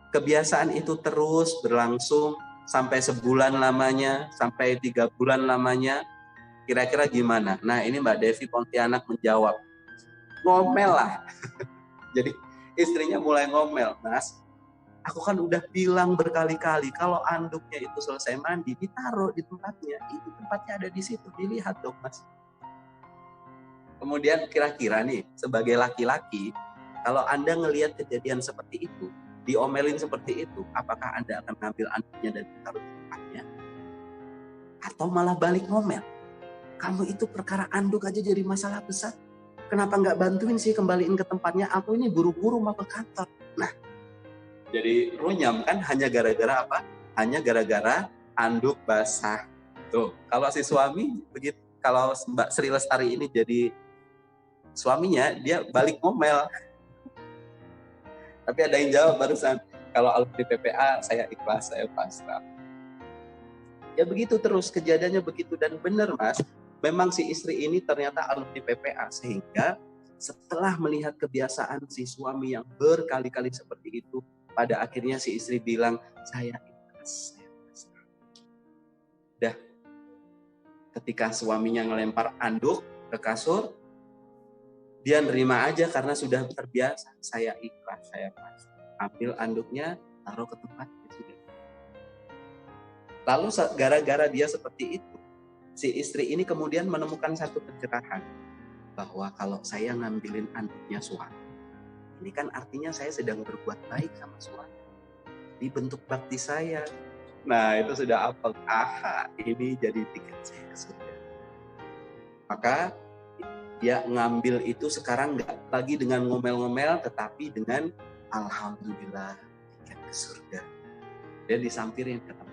S4: kebiasaan itu terus berlangsung, sampai sebulan lamanya, sampai 3 bulan lamanya, kira-kira gimana? Nah, ini Mbak Devi Pontianak menjawab, ngomel lah. Jadi istrinya mulai ngomel, Mas, aku kan udah bilang berkali-kali kalau anduknya itu selesai mandi, ditaruh di tempatnya. Itu tempatnya ada di situ, dilihat dong, Mas. Kemudian kira-kira nih, sebagai laki-laki, kalau Anda ngelihat kejadian seperti itu, diomelin seperti itu, apakah Anda akan ngambil anduknya dan ditaruh di tempatnya? Atau malah balik ngomel? Kamu itu perkara anduk aja jadi masalah besar. Kenapa nggak bantuin sih kembaliin ke tempatnya? Aku ini buru-buru mau ke kantor. Nah, jadi runyam kan hanya gara-gara apa? Hanya gara-gara anduk basah. Tuh, kalau si suami begitu, kalau Mbak Sri Lestari ini jadi suaminya, dia balik ngomel. Tapi ada yang jawab barusan, kalau alumni PPA saya ikhlas, saya pasrah. Ya begitu terus, kejadiannya begitu, dan benar Mas. Memang si istri ini ternyata alumni PPA, sehingga setelah melihat kebiasaan si suami yang berkali-kali seperti itu, pada akhirnya si istri bilang, saya ikhlas, saya pasrah. Dah, ketika suaminya ngelempar anduk ke kasur, dia nerima aja karena sudah terbiasa. Saya ikhlas, saya pasrah. Ambil anduknya, taruh ke tempatnya sudah. Lalu gara-gara dia seperti itu, si istri ini kemudian menemukan satu pencerahan, bahwa kalau saya ngambilin anduknya suami, ini kan artinya saya sedang berbuat baik sama suami. Ini bentuk bakti saya. Nah, itu sudah apa? Aha, ini jadi tiket saya ke surga. Maka dia ngambil itu sekarang nggak lagi dengan ngomel-ngomel, tetapi dengan alhamdulillah tiket ke surga. Dia disampirin ke tempat.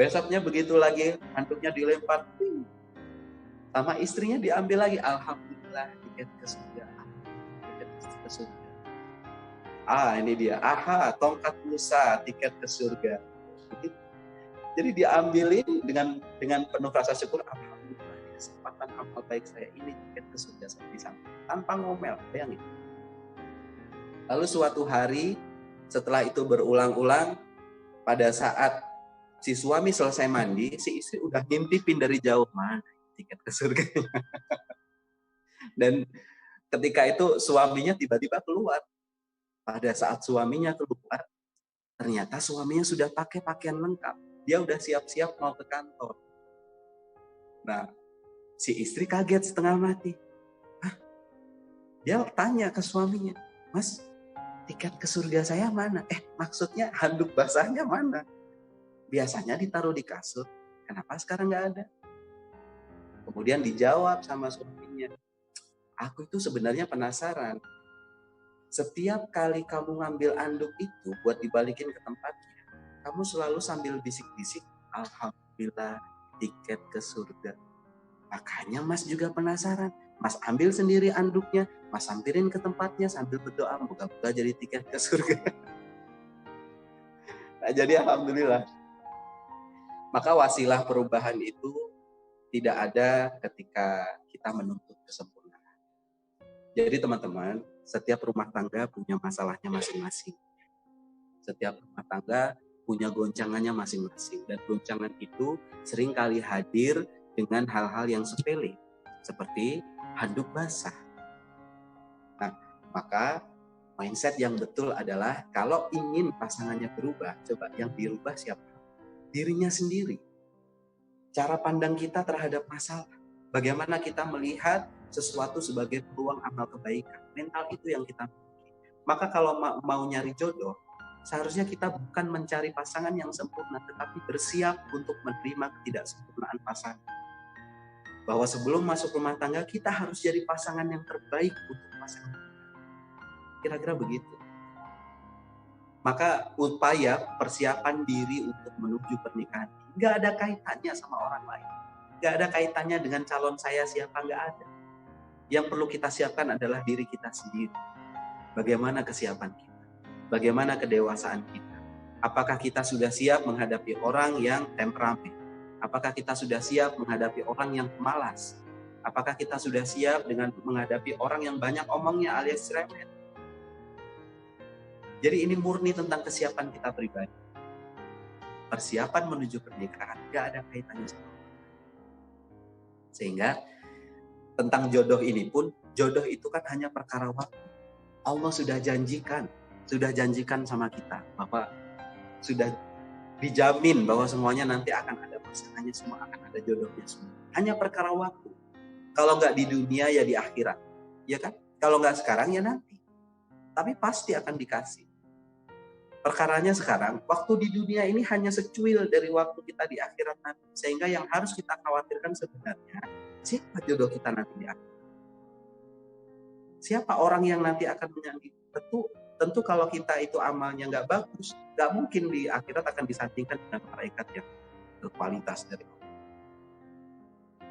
S4: Besoknya begitu lagi, anduknya dilempar, sama istrinya diambil lagi, alhamdulillah tiket ke surga, tiket ke surga. Ini dia, tongkat Musa, tiket ke surga. Jadi diambilin dengan penuh rasa syukur, alhamdulillah kesempatan amal baik saya ini, tiket ke surga saya bisa, tanpa ngomel, bayangin. Lalu suatu hari setelah itu berulang-ulang, pada saat si suami selesai mandi, si istri udah ngintipin dari jauh, mana tiket ke surga. Dan ketika itu suaminya tiba-tiba keluar. Pada saat suaminya keluar, ternyata suaminya sudah pakai pakaian lengkap. Dia udah siap-siap mau ke kantor. Nah, si istri kaget setengah mati. Dia tanya ke suaminya, Mas, tiket ke surga saya mana? Maksudnya handuk basahnya mana? Biasanya ditaruh di kasur, kenapa sekarang nggak ada? Kemudian dijawab sama suaminya, aku itu sebenarnya penasaran. Setiap kali kamu ngambil anduk itu buat dibalikin ke tempatnya, kamu selalu sambil bisik-bisik, alhamdulillah tiket ke surga. Makanya Mas juga penasaran. Mas ambil sendiri anduknya, Mas sampirin ke tempatnya sambil berdoa, moga-moga jadi tiket ke surga. Nah, jadi alhamdulillah. Maka wasilah perubahan itu tidak ada ketika kita menuntut kesempurnaan. Jadi teman-teman, setiap rumah tangga punya masalahnya masing-masing. Setiap rumah tangga punya goncangannya masing-masing. Dan goncangan itu seringkali hadir dengan hal-hal yang sepele. Seperti handuk basah. Nah, maka mindset yang betul adalah kalau ingin pasangannya berubah, coba yang dirubah siapa? Dirinya sendiri. Cara pandang kita terhadap masalah. Bagaimana kita melihat sesuatu sebagai peluang amal kebaikan. Mental itu yang kita miliki. Maka kalau mau nyari jodoh, seharusnya kita bukan mencari pasangan yang sempurna, tetapi bersiap untuk menerima ketidaksempurnaan pasangan. Bahwa sebelum masuk rumah tangga, kita harus jadi pasangan yang terbaik untuk pasangan. Kira-kira begitu. Maka upaya persiapan diri untuk menuju pernikahan nggak ada kaitannya sama orang lain, nggak ada kaitannya dengan calon saya siapa, nggak ada. Yang perlu kita siapkan adalah diri kita sendiri. Bagaimana kesiapan kita? Bagaimana kedewasaan kita? Apakah kita sudah siap menghadapi orang yang temperamen? Apakah kita sudah siap menghadapi orang yang pemalas? Apakah kita sudah siap dengan menghadapi orang yang banyak omongnya alias cerewet? Jadi ini murni tentang kesiapan kita pribadi. Persiapan menuju pernikahan gak ada kaitannya sama orang. Sehingga tentang jodoh ini pun, jodoh itu kan hanya perkara waktu. Allah sudah janjikan sama kita bahwa sudah dijamin bahwa semuanya nanti akan ada pasangannya, semua akan ada jodohnya semua. Hanya perkara waktu. Kalau nggak di dunia ya di akhirat, ya kan? Kalau nggak sekarang ya nanti. Tapi pasti akan dikasih. Perkaranya sekarang, waktu di dunia ini hanya secuil dari waktu kita di akhirat nanti. Sehingga yang harus kita khawatirkan sebenarnya, siapa jodoh kita nanti di akhirat? Siapa orang yang nanti akan menyanding? Tentu kalau kita itu amalnya nggak bagus, nggak mungkin di akhirat akan disandingkan dengan malaikat yang berkualitas dari Allah.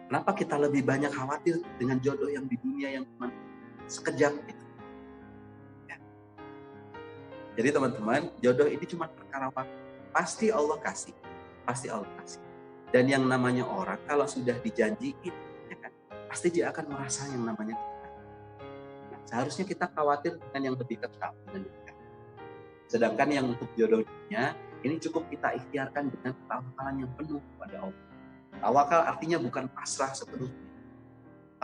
S4: Kenapa kita lebih banyak khawatir dengan jodoh yang di dunia yang cuma sekejap itu? Ya. Jadi teman-teman, jodoh ini cuma perkara waktu. Pasti Allah kasih. Dan yang namanya orang kalau sudah dijanjiin, ya kan, pasti dia akan merasa yang namanya kita. Nah, seharusnya kita khawatir dengan yang lebih kekal. Sedangkan yang untuk jodoh dunia, ini cukup kita ikhtiarkan dengan tawakalnya yang penuh kepada Allah. Tawakal artinya bukan pasrah sepenuhnya.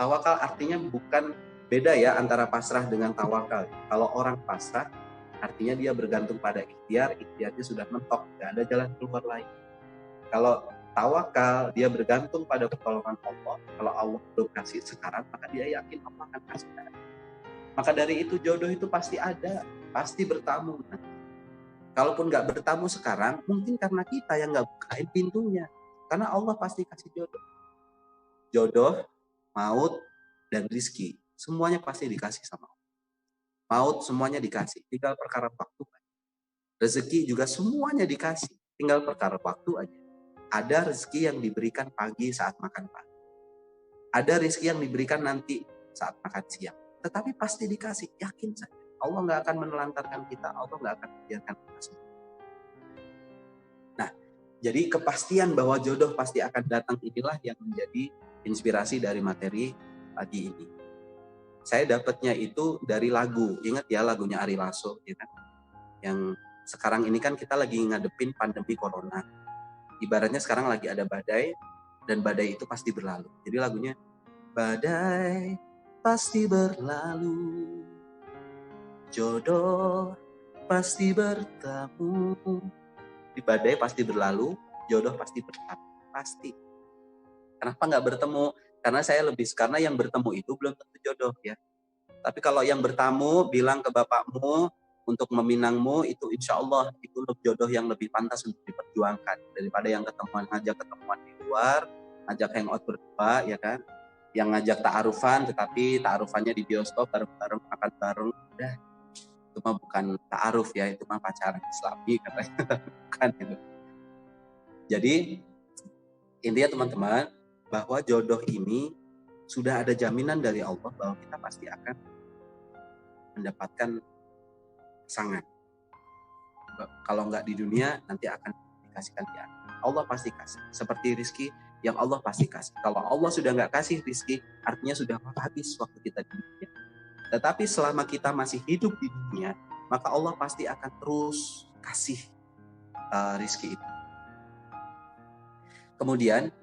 S4: Tawakal artinya bukan beda ya antara pasrah dengan tawakal. Kalau orang pasrah, artinya dia bergantung pada ikhtiarnya sudah mentok, tidak ada jalan keluar lain. Kalau tawakal, dia bergantung pada pertolongan Allah. Kalau Allah belum kasih sekarang, maka dia yakin Allah akan kasih. Maka dari itu jodoh itu pasti ada, pasti bertamu. Kalaupun nggak bertamu sekarang, mungkin karena kita yang nggak bukain pintunya. Karena Allah pasti kasih jodoh. Jodoh, maut, dan rizki. Semuanya pasti dikasih sama Allah. Maut semuanya dikasih. Tinggal perkara waktu aja. Rezeki juga semuanya dikasih. Tinggal perkara waktu aja. Ada rezeki yang diberikan pagi saat makan pagi. Ada rezeki yang diberikan nanti saat makan siang. Tetapi pasti dikasih. Yakin saja. Allah nggak akan menelantarkan kita. Allah nggak akan membiarkan kita semua. Jadi kepastian bahwa jodoh pasti akan datang inilah yang menjadi inspirasi dari materi pagi ini. Saya dapatnya itu dari lagu. Ingat ya lagunya Ari Lasso, ya kan? Yang sekarang ini kan kita lagi ngadepin pandemi corona. Ibaratnya sekarang lagi ada badai, dan badai itu pasti berlalu. Jadi lagunya, badai pasti berlalu, jodoh pasti bertemu. Di badai pasti berlalu, jodoh pasti bertemu. Pasti. Kenapa nggak bertemu? Karena yang bertemu itu belum tentu jodoh ya. Tapi kalau yang bertamu bilang ke bapakmu untuk meminangmu, itu insya Allah itu jodoh yang lebih pantas untuk diperjuangkan daripada yang ngajak ketemuan di luar, ngajak hangout berdua ya kan. Yang ngajak ta'arufan, tetapi ta'arufannya di bioskop bareng-bareng makan bareng, udah. Itu mah bukan ta'aruf ya, itu mah pacaran Islami katanya. Bukan itu. Jadi intinya teman-teman, bahwa jodoh ini sudah ada jaminan dari Allah bahwa kita pasti akan mendapatkan pasangan. Kalau nggak di dunia, nanti akan dikasihkan di akhirat. Allah pasti kasih. Seperti rizki yang Allah pasti kasih. Kalau Allah sudah nggak kasih rizki, artinya sudah habis waktu kita di dunia. Tetapi selama kita masih hidup di dunia, maka Allah pasti akan terus kasih rizki itu. Kemudian,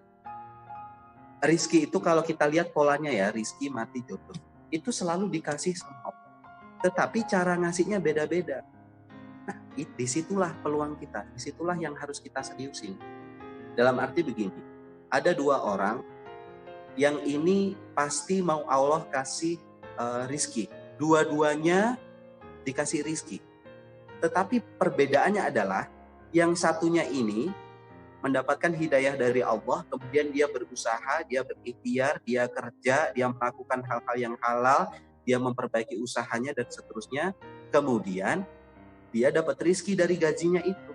S4: rizki itu kalau kita lihat polanya ya, rizki, mati, jodoh. Itu selalu dikasih sama Allah. Tetapi cara ngasihnya beda-beda. Nah, disitulah peluang kita. Disitulah yang harus kita seriusin. Dalam arti begini, ada dua orang yang ini pasti mau Allah kasih rizki. Dua-duanya dikasih rizki. Tetapi perbedaannya adalah yang satunya ini mendapatkan hidayah dari Allah, kemudian dia berusaha, dia berikhtiar, dia kerja, dia melakukan hal-hal yang halal, dia memperbaiki usahanya dan seterusnya. Kemudian dia dapat rizki dari gajinya itu.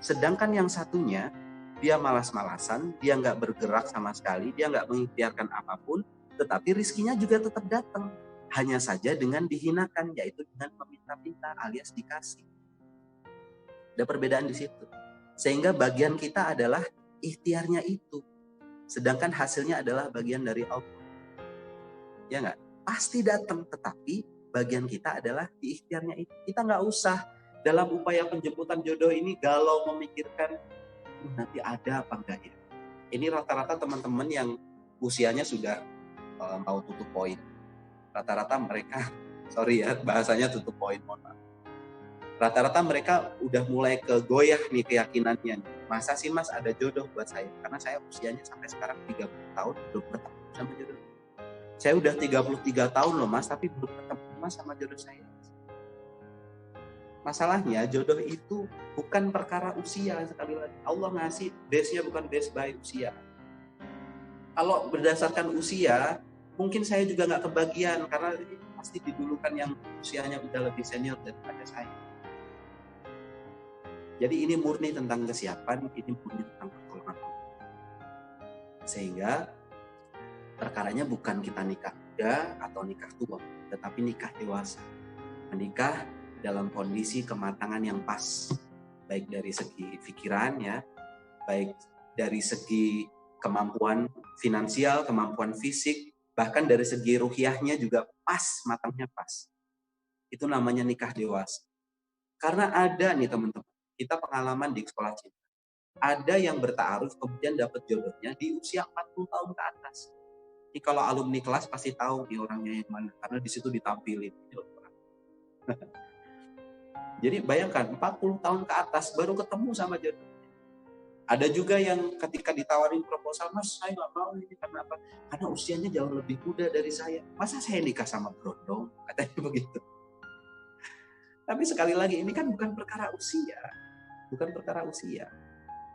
S4: Sedangkan yang satunya, dia malas-malasan, dia nggak bergerak sama sekali, dia nggak mengikhtiarkan apapun, tetapi rizkinya juga tetap datang. Hanya saja dengan dihinakan, yaitu dengan meminta-minta alias dikasih. Ada perbedaan di situ. Sehingga bagian kita adalah ikhtiarnya itu. Sedangkan hasilnya adalah bagian dari Allah. Ya nggak? Pasti datang, tetapi bagian kita adalah di ikhtiarnya itu. Kita nggak usah dalam upaya penjemputan jodoh ini galau memikirkan nanti ada apa enggak ya. Ini rata-rata teman-teman yang usianya sudah mau tutup poin. Rata-rata mereka, sorry ya bahasanya tutup poin, mohon maaf. Rata-rata mereka udah mulai kegoyah nih keyakinannya. Masa sih mas ada jodoh buat saya? Karena saya usianya sampai sekarang 30 tahun belum ketemu sama jodoh. Saya udah 33 tahun loh mas, tapi belum ketemu mas sama jodoh saya. Masalahnya jodoh itu bukan perkara usia, sekali lagi. Allah ngasih base-nya bukan base by usia. Kalau berdasarkan usia, mungkin saya juga nggak kebagian karena pasti didulukan yang usianya udah lebih senior daripada saya. Jadi ini murni tentang kesiapan, ini murni tentang pertolongan. Sehingga perkaranya bukan kita nikah muda atau nikah tua, tetapi nikah dewasa. Menikah dalam kondisi kematangan yang pas, baik dari segi pikiran ya, baik dari segi kemampuan finansial, kemampuan fisik, bahkan dari segi ruhiyahnya juga pas, matangnya pas. Itu namanya nikah dewasa. Karena ada nih teman-teman, kita pengalaman di sekolah cinta. Ada yang bertaaruf kemudian dapat jodohnya di usia 40 tahun ke atas. Ini kalau alumni kelas pasti tahu nih orangnya yang mana, karena di situ ditampilin. Jadi bayangkan 40 tahun ke atas baru ketemu sama jodohnya. Ada juga yang ketika ditawarin proposal, mas saya nggak mau ini karena apa? Karena usianya jauh lebih muda dari saya. Masa saya nikah sama berondong? Katanya begitu. Tapi sekali lagi ini kan bukan perkara usia. Bukan perkara usia.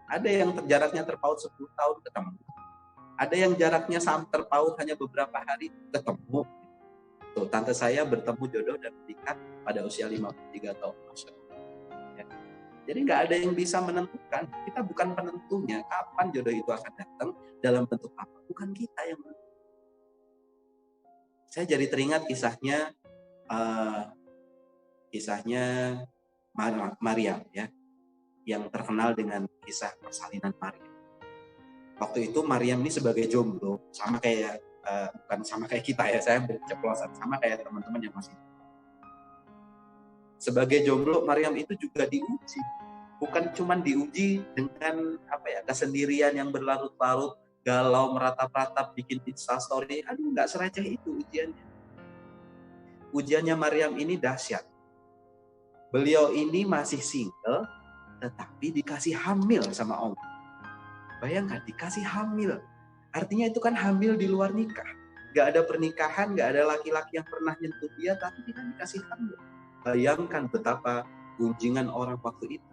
S4: Ada yang jaraknya terpaut 10 tahun ketemu. Ada yang jaraknya terpaut hanya beberapa hari ketemu. Tuh, tante saya bertemu jodoh dan menikah pada usia 53 tahun. Ya. Jadi nggak ada yang bisa menentukan. Kita bukan penentunya kapan jodoh itu akan datang dalam bentuk apa. Bukan kita yang menentukan. Saya jadi teringat kisahnya Maryam ya, yang terkenal dengan kisah persalinan Maryam. Waktu itu Maryam ini sebagai jomblo, sama kayak bukan sama kayak kita ya, saya berceplosan, sama kayak teman-teman yang masih. Sebagai jomblo, Maryam itu juga diuji. Bukan cuma diuji dengan kesendirian yang berlarut-larut, galau, meratap-ratap, bikin instastory. Aduh, nggak sereceh itu ujiannya. Ujiannya Maryam ini dahsyat. Beliau ini masih single, tetapi dikasih hamil sama Allah. Bayangkan, dikasih hamil. Artinya itu kan hamil di luar nikah. Gak ada pernikahan, gak ada laki-laki yang pernah nyentuh dia, tapi dia dikasih hamil. Bayangkan betapa gunjingan orang waktu itu.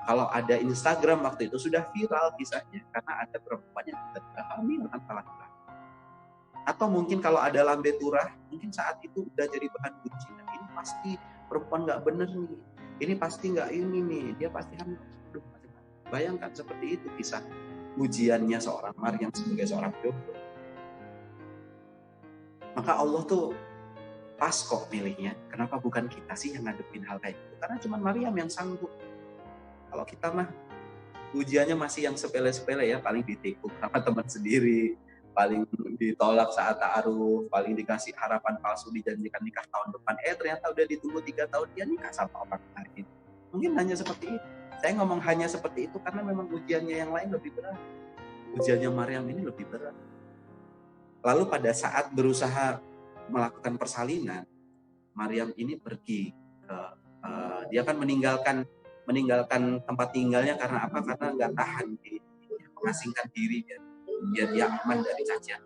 S4: Kalau ada Instagram waktu itu sudah viral kisahnya, karena ada perempuan yang hamil tanpa laki-laki. Atau mungkin kalau ada lambe turah, mungkin saat itu udah jadi bahan gunjingan. Ini pasti perempuan gak bener nih. Ini pasti gak ini nih, dia pasti hamil. Bayangkan seperti itu kisah ujiannya seorang Maryam sebagai seorang jomblo. Maka Allah tuh pas kok milihnya. Kenapa bukan kita sih yang ngadepin hal kayak itu? Karena cuma Maryam yang sanggup. Kalau kita mah ujiannya masih yang sepele-sepele ya, paling ditikuk sama teman sendiri, paling ditolak saat ta'aruf, paling dikasih harapan palsu, dijanjikan nikah tahun depan. Ternyata udah ditunggu 3 tahun dia nikah sama orang lain. Mungkin hanya seperti itu. Saya ngomong hanya seperti itu karena memang ujiannya yang lain lebih berat. Ujiannya Maryam ini lebih berat. Lalu pada saat berusaha melakukan persalinan, Maryam ini pergi ke dia kan meninggalkan tempat tinggalnya karena apa? Karena nggak tahan mengasingkan diri biar dia aman dari cacian.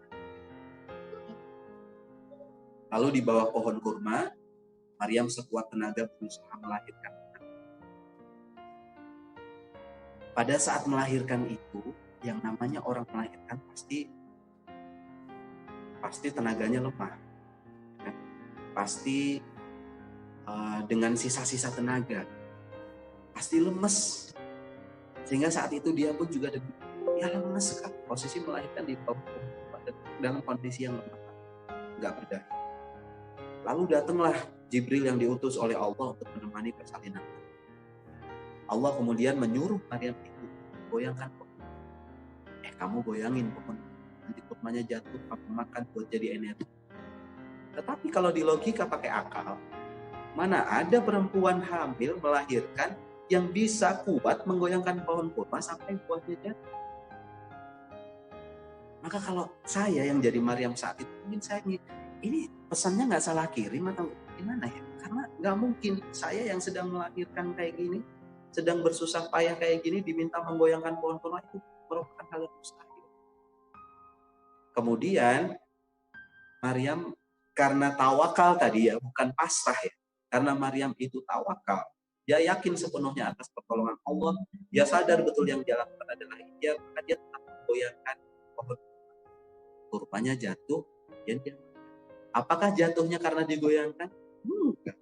S4: Lalu di bawah pohon kurma, Maryam sekuat tenaga berusaha melahirkan. Pada saat melahirkan itu, yang namanya orang melahirkan pasti tenaganya lemah, pasti dengan sisa-sisa tenaga, pasti lemes, sehingga saat itu dia pun juga lemes sekali. Posisi melahirkan di bawah pohon kurma, dalam kondisi yang lemah, nggak berdaya. Lalu datanglah Jibril yang diutus oleh Allah untuk menemani persalinan. Allah kemudian menyuruh Maryam itu goyangkan pohon. Kamu goyangin pohon, nanti kurmanya jatuh, kamu makan buat jadi energi. Tetapi kalau di logika pakai akal, mana ada perempuan hamil melahirkan yang bisa kuat menggoyangkan pohon kurma sampai buahnya jatuh. Maka kalau saya yang jadi Maryam saat itu, mungkin saya ini pesannya nggak salah kirim atau gimana ya? Karena nggak mungkin saya yang sedang melahirkan kayak gini, sedang bersusah payah kayak gini, diminta menggoyangkan pohon kurma, itu merupakan hal yang mustahil. Kemudian Maryam karena tawakal tadi ya, bukan pasrah ya. Karena Maryam itu tawakal, dia yakin sepenuhnya atas pertolongan Allah, dia sadar betul yang dia lakukan adalah dia, maka dia tetap menggoyangkan pohon kurmanya jatuh, dan dia. Apakah jatuhnya karena digoyangkan? Enggak.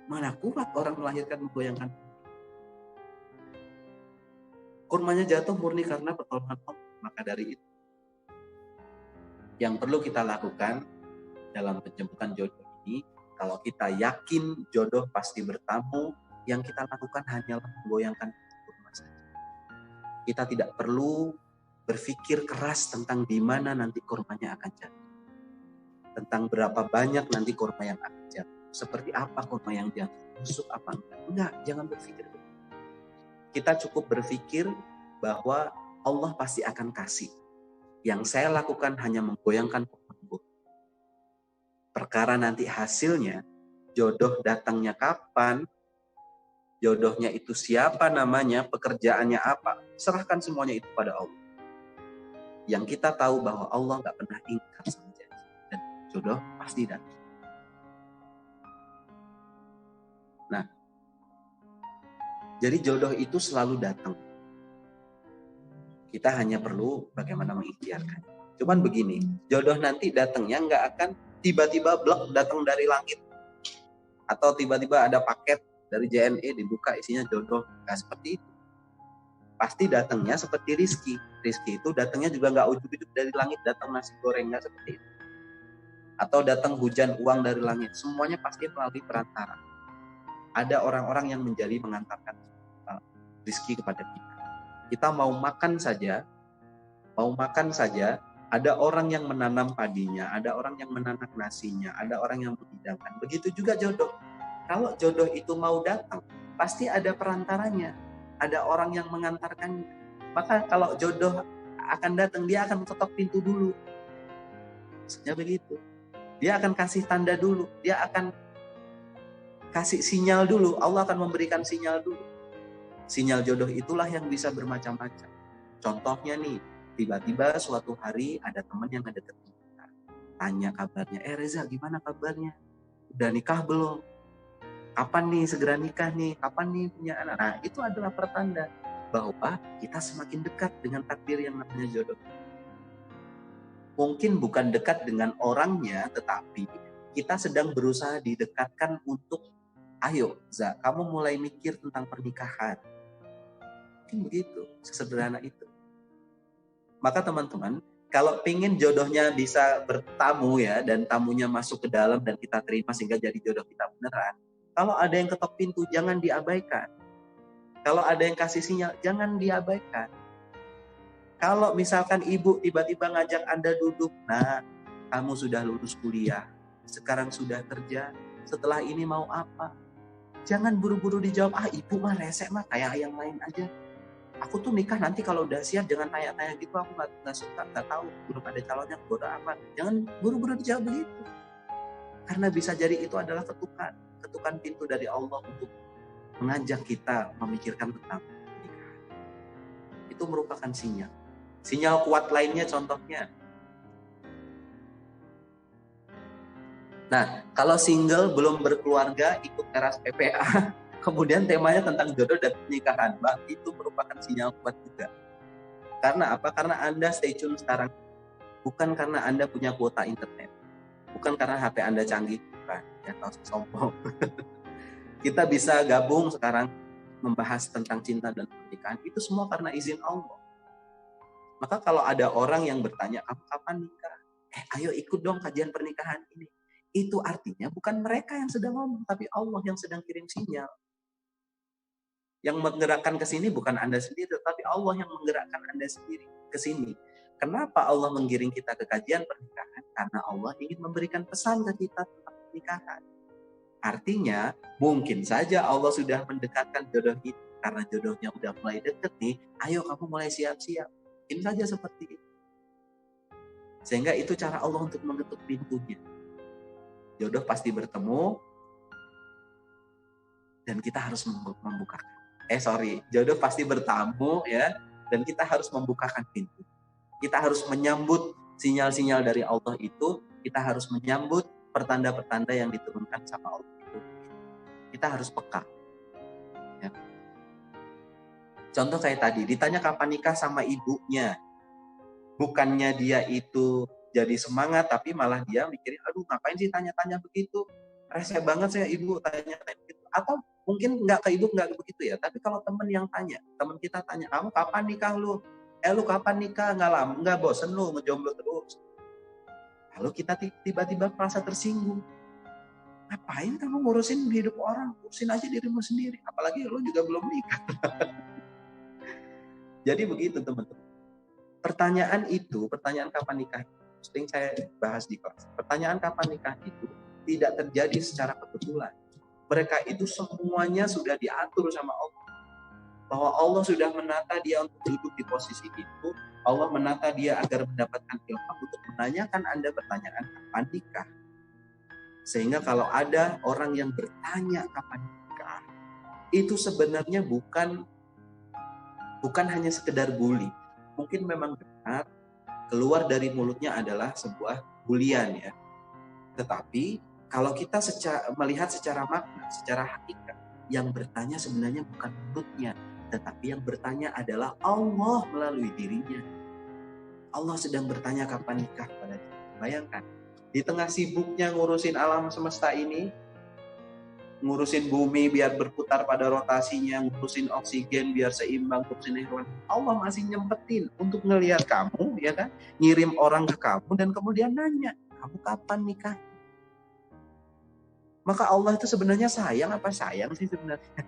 S4: Mana kuat orang melahirkan menggoyangkan. Kurmanya jatuh murni karena pertolongan Allah. Maka dari itu, yang perlu kita lakukan dalam penjemputan jodoh ini, kalau kita yakin jodoh pasti bertamu, yang kita lakukan hanyalah menggoyangkan kurma saja. Kita tidak perlu berpikir keras tentang di mana nanti kurmanya akan jatuh. Tentang berapa banyak nanti kurma yang akan jatuh. Seperti apa kurma yang jatuh. Busuk apa enggak. Enggak, jangan berpikir. Kita cukup berpikir bahwa Allah pasti akan kasih. Yang saya lakukan hanya menggoyangkan pohon kurma. Perkara nanti hasilnya, jodoh datangnya kapan, jodohnya itu siapa namanya, pekerjaannya apa, serahkan semuanya itu pada Allah. Yang kita tahu bahwa Allah nggak pernah ingkar sama janji. Dan jodoh pasti datang. Nah, jadi jodoh itu selalu datang. Kita hanya perlu bagaimana mengikhtiarkan. Cuman begini, jodoh nanti datangnya nggak akan tiba-tiba blok datang dari langit. Atau tiba-tiba ada paket dari JNE dibuka isinya jodoh. Nggak seperti itu. Pasti datangnya seperti rizki. Rizki itu datangnya juga nggak ujug-ujug dari langit, datang nasi goreng, nggak seperti itu. Atau datang hujan uang dari langit. Semuanya pasti melalui perantara. Ada orang-orang yang menjadi mengantarkan rizki kepada kita. Kita mau makan saja, ada orang yang menanam padinya, ada orang yang menanak nasinya, ada orang yang menghidangkan. Begitu juga jodoh. Kalau jodoh itu mau datang, pasti ada perantaranya. Ada orang yang mengantarkannya. Maka kalau jodoh akan datang, dia akan ketok pintu dulu. Maksudnya begitu. Dia akan kasih tanda dulu. Dia akan kasih sinyal dulu. Allah akan memberikan sinyal dulu. Sinyal jodoh itulah yang bisa bermacam-macam. Contohnya nih, tiba-tiba suatu hari ada teman yang ngedeketin kita. Tanya kabarnya, Reza gimana kabarnya? Udah nikah belum? Kapan nih segera nikah nih? Kapan nih punya anak? Nah, itu adalah pertanda bahwa kita semakin dekat dengan takdir yang namanya jodoh. Mungkin bukan dekat dengan orangnya, tetapi kita sedang berusaha didekatkan untuk, ayo Za, kamu mulai mikir tentang pernikahan. Mungkin begitu, sesederhana itu. Maka teman-teman, kalau pingin jodohnya bisa bertamu ya, dan tamunya masuk ke dalam dan kita terima sehingga jadi jodoh kita beneran. Kalau ada yang ketok pintu, jangan diabaikan. Kalau ada yang kasih sinyal, jangan diabaikan. Kalau misalkan ibu tiba-tiba ngajak Anda duduk, nah kamu sudah lulus kuliah, sekarang sudah kerja, setelah ini mau apa? Jangan buru-buru dijawab, ibu mah resek mah kayak yang lain aja. Aku tuh nikah nanti kalau udah siap, jangan tanya-tanya gitu, aku nggak suka, nggak tahu, belum ada calonnya, bodo amat. Jangan buru-buru dijawab begitu. Karena bisa jadi itu adalah ketukan pintu dari Allah untuk mengajak kita memikirkan tentang pernikahan. Itu merupakan sinyal. Sinyal kuat lainnya contohnya. Nah, kalau single belum berkeluarga ikut teras PPA, kemudian temanya tentang jodoh dan pernikahan, itu merupakan sinyal kuat juga. Karena apa? Karena Anda stay tune sekarang. Bukan karena Anda punya kuota internet. Bukan karena HP Anda canggih. Bukan. Ya, tahu sombong. Kita bisa gabung sekarang membahas tentang cinta dan pernikahan. Itu semua karena izin Allah. Maka kalau ada orang yang bertanya, kamu kapan nikah? Ayo ikut dong kajian pernikahan ini. Itu artinya bukan mereka yang sedang ngomong, tapi Allah yang sedang kirim sinyal. Yang menggerakkan ke sini bukan Anda sendiri, tetapi Allah yang menggerakkan Anda sendiri ke sini. Kenapa Allah menggiring kita ke kajian pernikahan? Karena Allah ingin memberikan pesan ke kita tentang pernikahan. Artinya, mungkin saja Allah sudah mendekatkan jodoh itu. Karena jodohnya udah mulai deket nih, ayo kamu mulai siap-siap. Mungkin saja seperti itu. Sehingga itu cara Allah untuk mengetuk pintunya. Jodoh pasti bertemu, dan kita harus membukakan. Jodoh pasti bertamu ya, dan kita harus membukakan pintu. Kita harus menyambut sinyal-sinyal dari Allah itu, kita harus menyambut pertanda-pertanda yang diturunkan sama Allah itu. Kita harus peka. Ya. Contoh kayak tadi, ditanya kapan nikah sama ibunya. Bukannya dia itu jadi semangat, tapi malah dia mikirin, aduh ngapain sih tanya-tanya begitu? Rese banget saya ibu tanya-tanya begitu. Atau mungkin nggak ke ibu nggak begitu ya, tapi kalau teman yang tanya, teman kita tanya, kamu kapan nikah lu? Lu kapan nikah? Nggak lama, nggak bosen lu ngejomblo terus. Lalu kita tiba-tiba merasa tersinggung. Ngapain kamu ngurusin hidup orang? Urusin aja dirimu sendiri. Apalagi lu juga belum nikah. Jadi begitu teman-teman. Pertanyaan kapan nikah, sering saya bahas di kelas. Pertanyaan kapan nikah itu tidak terjadi secara kebetulan. Mereka itu semuanya sudah diatur sama Allah. Bahwa Allah sudah menata dia untuk duduk di posisi itu. Allah menata dia agar mendapatkan ilham untuk menanyakan Anda pertanyaan kapan nikah. Sehingga kalau ada orang yang bertanya kapan nikah, itu sebenarnya bukan hanya sekedar bully. Mungkin memang benar keluar dari mulutnya adalah sebuah bulian ya. Tetapi kalau kita melihat secara makna, secara hakikat, yang bertanya sebenarnya bukan mulutnya, tetapi yang bertanya adalah Allah melalui dirinya. Allah sedang bertanya kapan nikah pada dia. Bayangkan, di tengah sibuknya ngurusin alam semesta ini, ngurusin bumi biar berputar pada rotasinya, ngurusin oksigen biar seimbang, ngurusin hewan. Allah masih nyempetin untuk ngelihat kamu, ya kan? Ngirim orang ke kamu dan kemudian nanya, kamu kapan nikah? Maka Allah itu sebenarnya sayang apa sayang sih sebenarnya?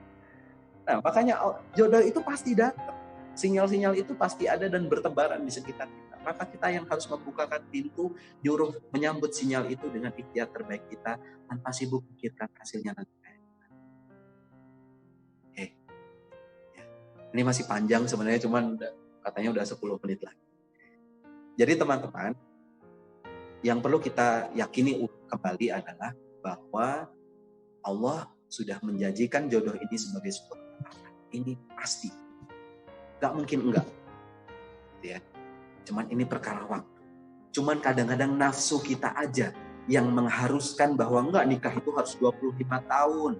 S4: Nah, makanya jodoh itu pasti datang. Sinyal-sinyal itu pasti ada dan bertebaran di sekitar kita. Maka kita yang harus membukakan pintu, nyuruh menyambut sinyal itu dengan ikhtiar terbaik kita, tanpa sibuk pikirkan hasilnya nanti. Ini masih panjang sebenarnya, cuman katanya udah 10 menit lagi. Jadi teman-teman, yang perlu kita yakini kembali adalah bahwa Allah sudah menjanjikan jodoh ini sebagai sebuah kekuatan. Ini pasti. Gak mungkin enggak. Ya. Cuman ini perkara waktu. Cuman kadang-kadang nafsu kita aja yang mengharuskan bahwa enggak, nikah itu harus 25 tahun.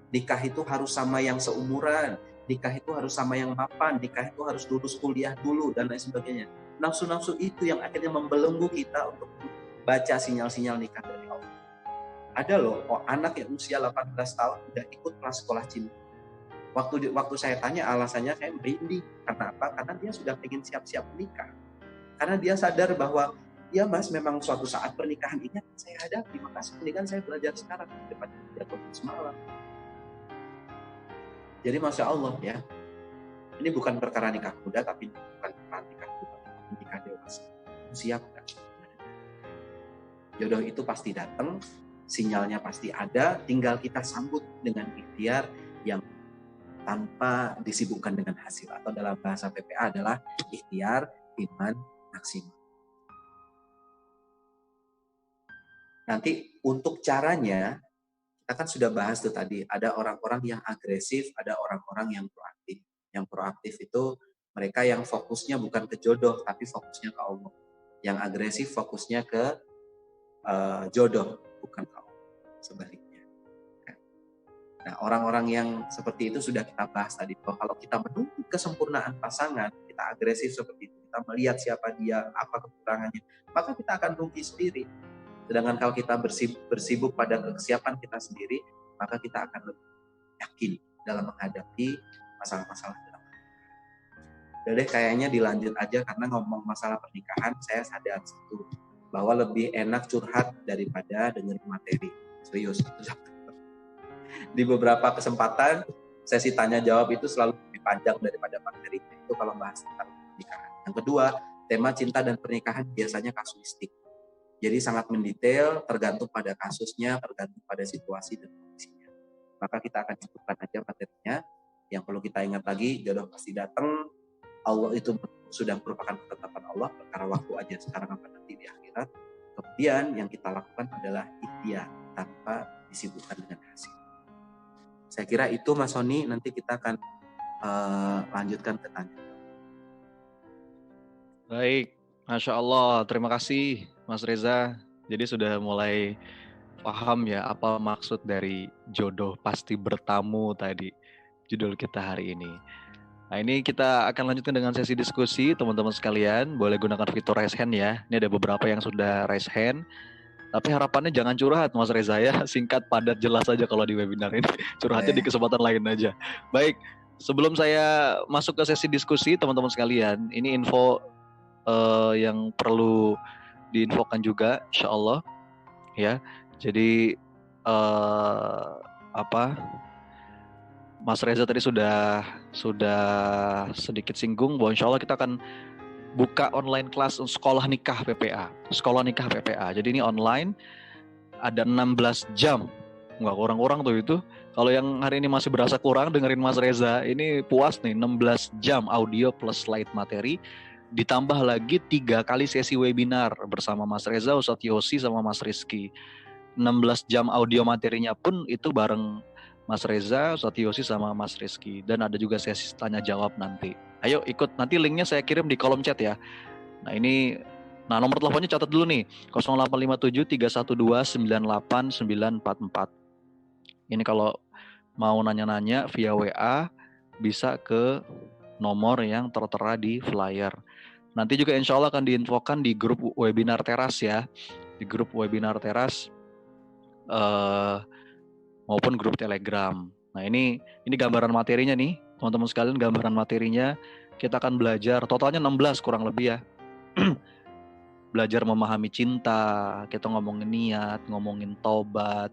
S4: Nikah itu harus sama yang seumuran. Nikah itu harus sama yang mapan. Nikah itu harus lulus kuliah dulu dan lain sebagainya. Nafsu-nafsu itu yang akhirnya membelenggu kita untuk baca sinyal-sinyal nikah dari Allah. Ada loh anak yang usia 18 tahun udah ikut kelas sekolah cinta. Waktu saya tanya alasannya, saya merinding. Karena apa? Karena dia sudah ingin siap-siap menikah. Karena dia sadar bahwa ya mas, memang suatu saat pernikahan ini akan saya hadapi. Maka mendingan saya belajar sekarang daripada jatuh semalam. Jadi Masya Allah ya, ini bukan perkara nikah muda, tapi bukan perkara nikah muda, tapi nikah dewasa. Siap kan? Jodoh itu pasti datang, sinyalnya pasti ada, tinggal kita sambut dengan ikhtiar yang tanpa disibukkan dengan hasil. Atau dalam bahasa PPA adalah ikhtiar iman maksimal. Nanti untuk caranya, kita kan sudah bahas tuh tadi, ada orang-orang yang agresif, ada orang-orang yang proaktif. Yang proaktif itu mereka yang fokusnya bukan ke jodoh, tapi fokusnya ke Allah. Yang agresif fokusnya ke jodoh, bukan ke Allah. Sebaliknya. Nah, orang-orang yang seperti itu sudah kita bahas tadi. Bahwa kalau kita menunggu kesempurnaan pasangan, kita agresif seperti itu, kita melihat siapa dia, apa kekurangannya, maka kita akan rugi sendiri. Sedangkan kalau kita bersibuk pada kesiapan kita sendiri, maka kita akan lebih yakin dalam menghadapi masalah-masalah dalam hidup. udah deh kayaknya dilanjut aja karena ngomong masalah pernikahan saya sadar satu bahwa lebih enak curhat daripada dengerin materi. Serius itu. Di beberapa kesempatan sesi tanya jawab itu selalu lebih panjang daripada materi. Itu kalau bahas tentang pernikahan. Yang kedua, tema cinta dan pernikahan biasanya kasuistik. Jadi sangat mendetail, tergantung pada kasusnya, tergantung pada situasi dan kondisinya. Maka kita akan cukupkan aja materinya. Yang perlu kita ingat lagi, jodoh pasti datang. Allah itu sudah merupakan ketetapan Allah, perkara waktu aja sekarang apa nanti di akhirat. Kemudian yang kita lakukan adalah ikhtiar tanpa disibukkan dengan hasil. Saya kira itu Mas Sony, nanti kita akan lanjutkan ke tanya.
S3: Baik, Masya Allah. Terima kasih Mas Reza. Jadi sudah mulai paham ya apa maksud dari jodoh pasti bertamu tadi, judul kita hari ini. Nah ini kita akan lanjutkan dengan sesi diskusi teman-teman sekalian. Boleh gunakan fitur raise hand ya. Ini ada beberapa yang sudah raise hand. Tapi harapannya jangan curhat Mas Reza ya. Singkat, padat, jelas aja kalau di webinar ini. Curhatnya di kesempatan lain aja. Baik, sebelum saya masuk ke sesi diskusi teman-teman sekalian. Ini info yang perlu diinfokan juga insya Allah. Ya, jadi Mas Reza tadi sudah sedikit singgung bahwa insya Allah kita akan buka online kelas sekolah nikah PPA. Sekolah nikah PPA. Jadi ini online, ada 16 jam. Nggak kurang-kurang tuh itu. Kalau yang hari ini masih berasa kurang, dengerin Mas Reza. Ini puas nih, 16 jam audio plus slide materi. Ditambah lagi 3 kali sesi webinar bersama Mas Reza, Ustadz Yosi, sama Mas Rizky. 16 jam audio materinya pun itu bareng Mas Reza, Ustadz Yosi, sama Mas Rizky. Dan ada juga sesi tanya jawab nanti. Ayo ikut, nanti linknya saya kirim di kolom chat ya. Nah nomor teleponnya catat dulu nih, 0857-312-98944. Ini kalau mau nanya-nanya via WA bisa ke nomor yang tertera di flyer. Nanti juga insya Allah akan diinfokan di grup webinar teras ya, di grup webinar teras maupun grup Telegram. Nah ini gambaran materinya nih, teman-teman sekalian, gambaran materinya. Kita akan belajar totalnya 16 kurang lebih ya. Belajar memahami cinta, kita ngomongin niat, ngomongin taubat,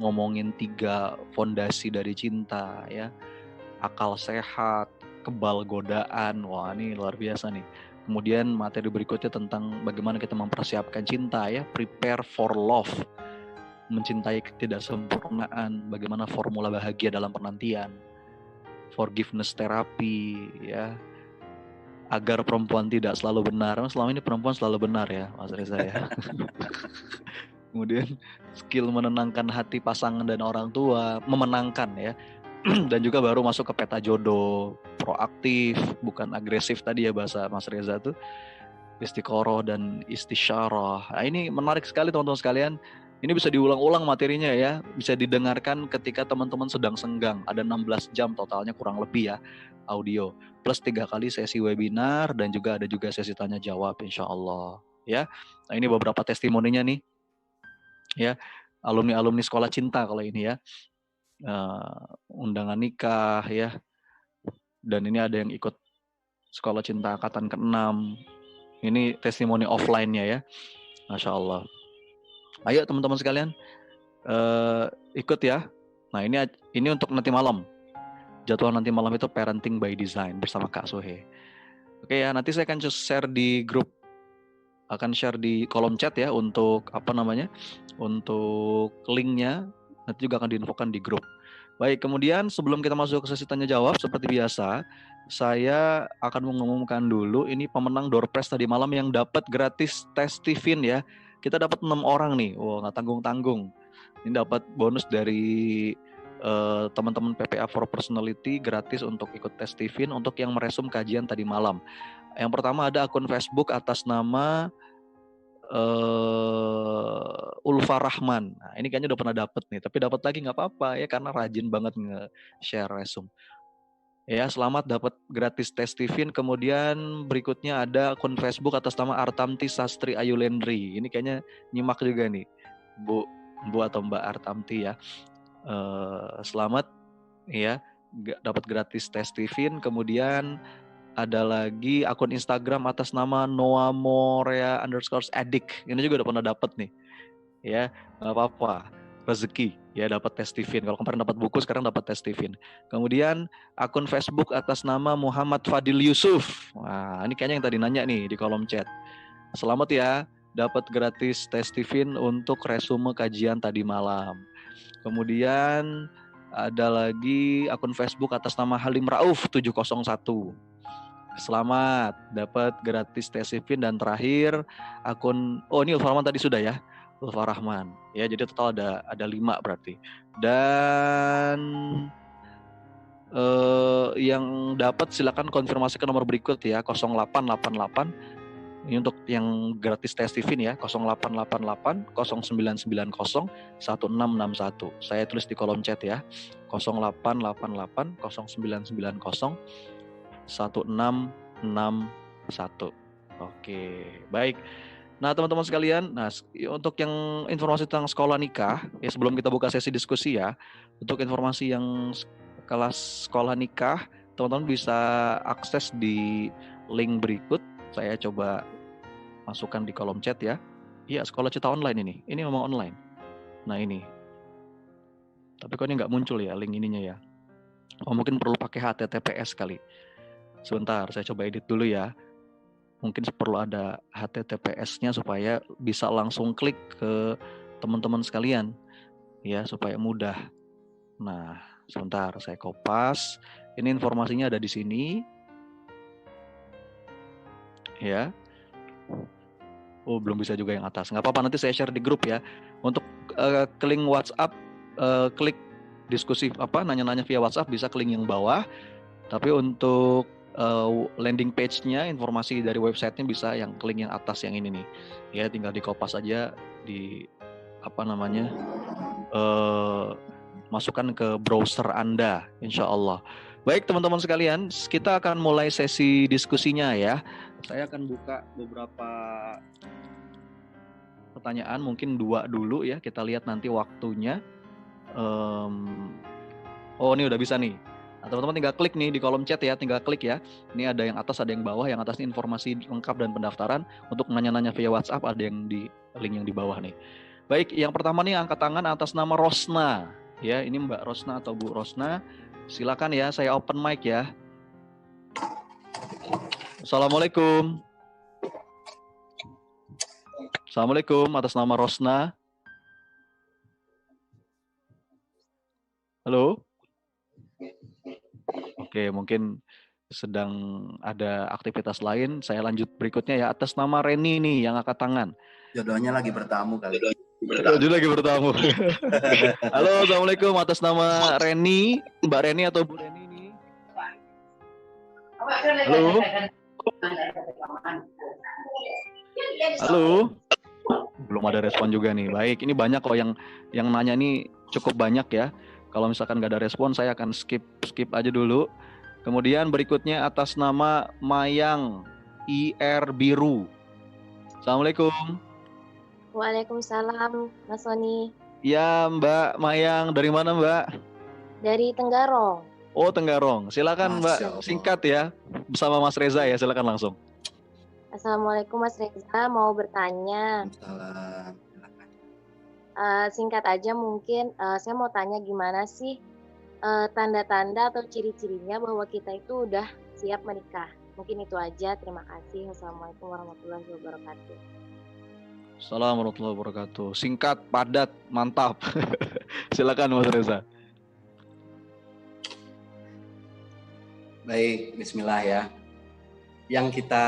S3: ngomongin 3 fondasi dari cinta ya. Akal sehat, kebal godaan. Wah, ini luar biasa nih. Kemudian materi berikutnya tentang bagaimana kita mempersiapkan cinta ya, prepare for love. Mencintai ketidaksempurnaan, bagaimana formula bahagia dalam penantian. Forgiveness terapi ya. Agar perempuan tidak selalu benar. Selama ini perempuan selalu benar ya, Mas Reza ya. Kemudian skill menenangkan hati pasangan dan orang tua, memenangkan ya. Dan juga baru masuk ke peta jodoh, proaktif, bukan agresif tadi ya bahasa Mas Reza tuh. Istiqoroh dan istisyarah. Nah, ini menarik sekali teman-teman sekalian. Ini bisa diulang-ulang materinya ya, bisa didengarkan ketika teman-teman sedang senggang. Ada 16 jam totalnya kurang lebih ya, audio. Plus 3 kali sesi webinar dan juga ada juga sesi tanya jawab insya Allah. Ya, nah ini beberapa testimoninya nih. Ya, alumni-alumni sekolah cinta kalau ini ya. Undangan nikah ya. Dan ini ada yang ikut sekolah cinta angkatan ke-6. Ini testimoni offline-nya ya. Masya Allah. Ayo teman-teman sekalian, ikut ya. Nah ini untuk nanti malam. Jadwal nanti malam itu parenting by design bersama Kak Sohe. Oke ya, nanti saya akan share di grup, akan share di kolom chat ya untuk untuk linknya. Nanti juga akan diinfokan di grup. Baik, kemudian sebelum kita masuk ke sesi tanya jawab seperti biasa, saya akan mengumumkan dulu ini pemenang door prize tadi malam yang dapat gratis tes Tiffin ya. Kita dapat 6 orang nih, nggak tanggung-tanggung. Ini dapat bonus dari teman-teman PPA for Personality gratis untuk ikut tes Tiffin untuk yang meresum kajian tadi malam. Yang pertama ada akun Facebook atas nama Ulfa Rahman. Nah, ini kayaknya udah pernah dapat nih, tapi dapat lagi nggak apa-apa ya karena rajin banget nge-share resum. Ya, selamat dapat gratis tes Tiffin. Kemudian berikutnya ada akun Facebook atas nama Artamti Sastri Ayulendri. Ini kayaknya nyimak juga nih, Bu atau Mbak Artamti ya. Selamat ya, dapat gratis tes Tiffin. Kemudian Ada lagi akun Instagram atas nama noamorea_addict. Ini juga udah pernah dapet nih. Ya, nggak apa-apa. Rezeki ya, dapat testifin. Kalau kemarin dapat buku, sekarang dapat testifin. Kemudian akun Facebook atas nama Muhammad Fadil Yusuf. Wah, ini kayaknya yang tadi nanya nih di kolom chat. Selamat ya, dapat gratis testifin untuk resume kajian tadi malam. Kemudian ada lagi akun Facebook atas nama Halim Rauf 701. Selamat dapat gratis testifin. Dan terakhir akun, ini Ulfa Rahman tadi sudah ya, Ulfa Rahman ya, jadi total ada 5 berarti. Dan yang dapat silakan konfirmasi ke nomor berikut ya, 0888. Ini untuk yang gratis testifin ya, 0888 0990 1661. Saya tulis di kolom chat ya, 0888 0990 1661. Oke, baik. Nah, teman-teman sekalian, untuk yang informasi tentang sekolah nikah, ya sebelum kita buka sesi diskusi ya, untuk informasi yang kelas sekolah nikah, teman-teman bisa akses di link berikut. Saya coba masukkan di kolom chat ya. Iya, sekolah Cita Online ini memang online. Nah ini, tapi kok ini nggak muncul ya link ininya ya. Mungkin perlu pakai HTTPS kali. Sebentar, saya coba edit dulu ya. Mungkin perlu ada HTTPS-nya supaya bisa langsung klik ke teman-teman sekalian ya, supaya mudah. Nah, sebentar saya kopas. Ini informasinya ada di sini. Ya. Oh, belum bisa juga yang atas. Nggak apa-apa, nanti saya share di grup ya. Untuk link WhatsApp, klik diskusi nanya-nanya via WhatsApp bisa klik yang bawah. Tapi untuk landing page-nya, informasi dari website-nya bisa yang link yang atas yang ini nih. Ya, tinggal dikopas aja di masukkan ke browser Anda, insya Allah. Baik teman-teman sekalian, kita akan mulai sesi diskusinya ya. Saya akan buka beberapa pertanyaan, mungkin 2 dulu ya. Kita lihat nanti waktunya. Ini udah bisa nih. Nah, teman-teman tinggal klik nih di kolom chat ya, tinggal klik ya. Ini ada yang atas, ada yang bawah. Yang atas ini informasi lengkap dan pendaftaran. Untuk nanya-nanya via WhatsApp ada yang di link yang di bawah nih. Baik, yang pertama nih angkat tangan atas nama Rosna. Ya, ini Mbak Rosna atau Bu Rosna. Silakan ya, saya open mic ya. Assalamualaikum. Assalamualaikum, atas nama Rosna. Halo. Oke, mungkin sedang ada aktivitas lain. Saya lanjut berikutnya ya, atas nama Reni nih yang angkat tangan.
S4: Jodohnya lagi bertamu kali.
S3: Jodoh lagi bertamu. Halo, assalamualaikum, atas nama Reni, Mbak Reni atau Bu Reni nih. Halo. Halo. Belum ada respon juga nih. Baik, ini banyak kok yang nanya nih, cukup banyak ya. Kalau misalkan nggak ada respon, saya akan skip aja dulu. Kemudian berikutnya atas nama Mayang IR Biru. Assalamualaikum.
S5: Waalaikumsalam, Mas Sony.
S3: Ya, Mbak Mayang, dari mana Mbak?
S5: Dari Tenggarong.
S3: Oh, Tenggarong. Silakan Mbak,
S4: Masya Allah.
S3: singkat ya. Bersama Mas Reza ya, silakan langsung.
S5: Assalamualaikum Mas Reza, mau bertanya.
S4: Salam.
S5: Singkat aja mungkin, saya mau tanya gimana sih tanda-tanda atau ciri-cirinya bahwa kita itu udah siap menikah. Mungkin itu aja, terima kasih. Wassalamualaikum warahmatullahi wabarakatuh.
S3: Assalamualaikum warahmatullahi wabarakatuh. Singkat, padat, mantap. Silakan Mas Reza.
S4: Baik, bismillah ya. Yang kita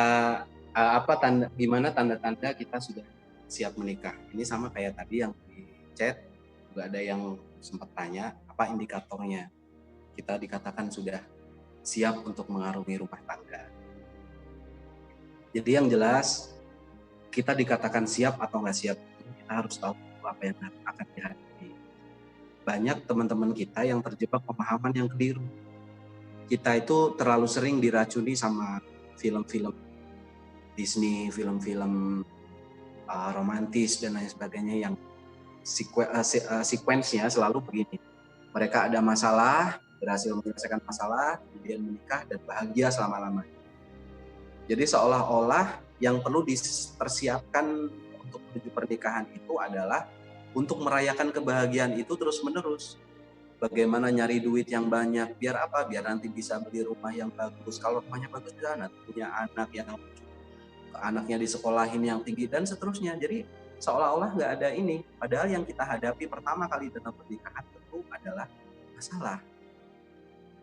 S4: gimana tanda-tanda kita sudah siap menikah? Ini sama kayak tadi yang di chat, juga ada yang sempat tanya apa indikatornya. Kita dikatakan sudah siap untuk mengarungi rumah tangga. Jadi yang jelas kita dikatakan siap atau nggak siap, kita harus tahu apa yang akan dihadapi. Banyak teman-teman kita yang terjebak pemahaman yang keliru. Kita itu terlalu sering diracuni sama film-film Disney, film-film romantis dan lain sebagainya yang sekuensnya selalu begini. Mereka ada masalah, berhasil menyelesaikan masalah, kemudian menikah dan bahagia selama-lamanya. Jadi seolah-olah yang perlu dipersiapkan untuk menuju pernikahan itu adalah untuk merayakan kebahagiaan itu terus-menerus. Bagaimana nyari duit yang banyak, biar apa? Biar nanti bisa beli rumah yang bagus. Kalau rumahnya bagus, ya nanti punya anak yang anaknya disekolahin yang tinggi dan seterusnya. Jadi seolah-olah nggak ada ini. Padahal yang kita hadapi pertama kali dalam pernikahan tentu adalah masalah.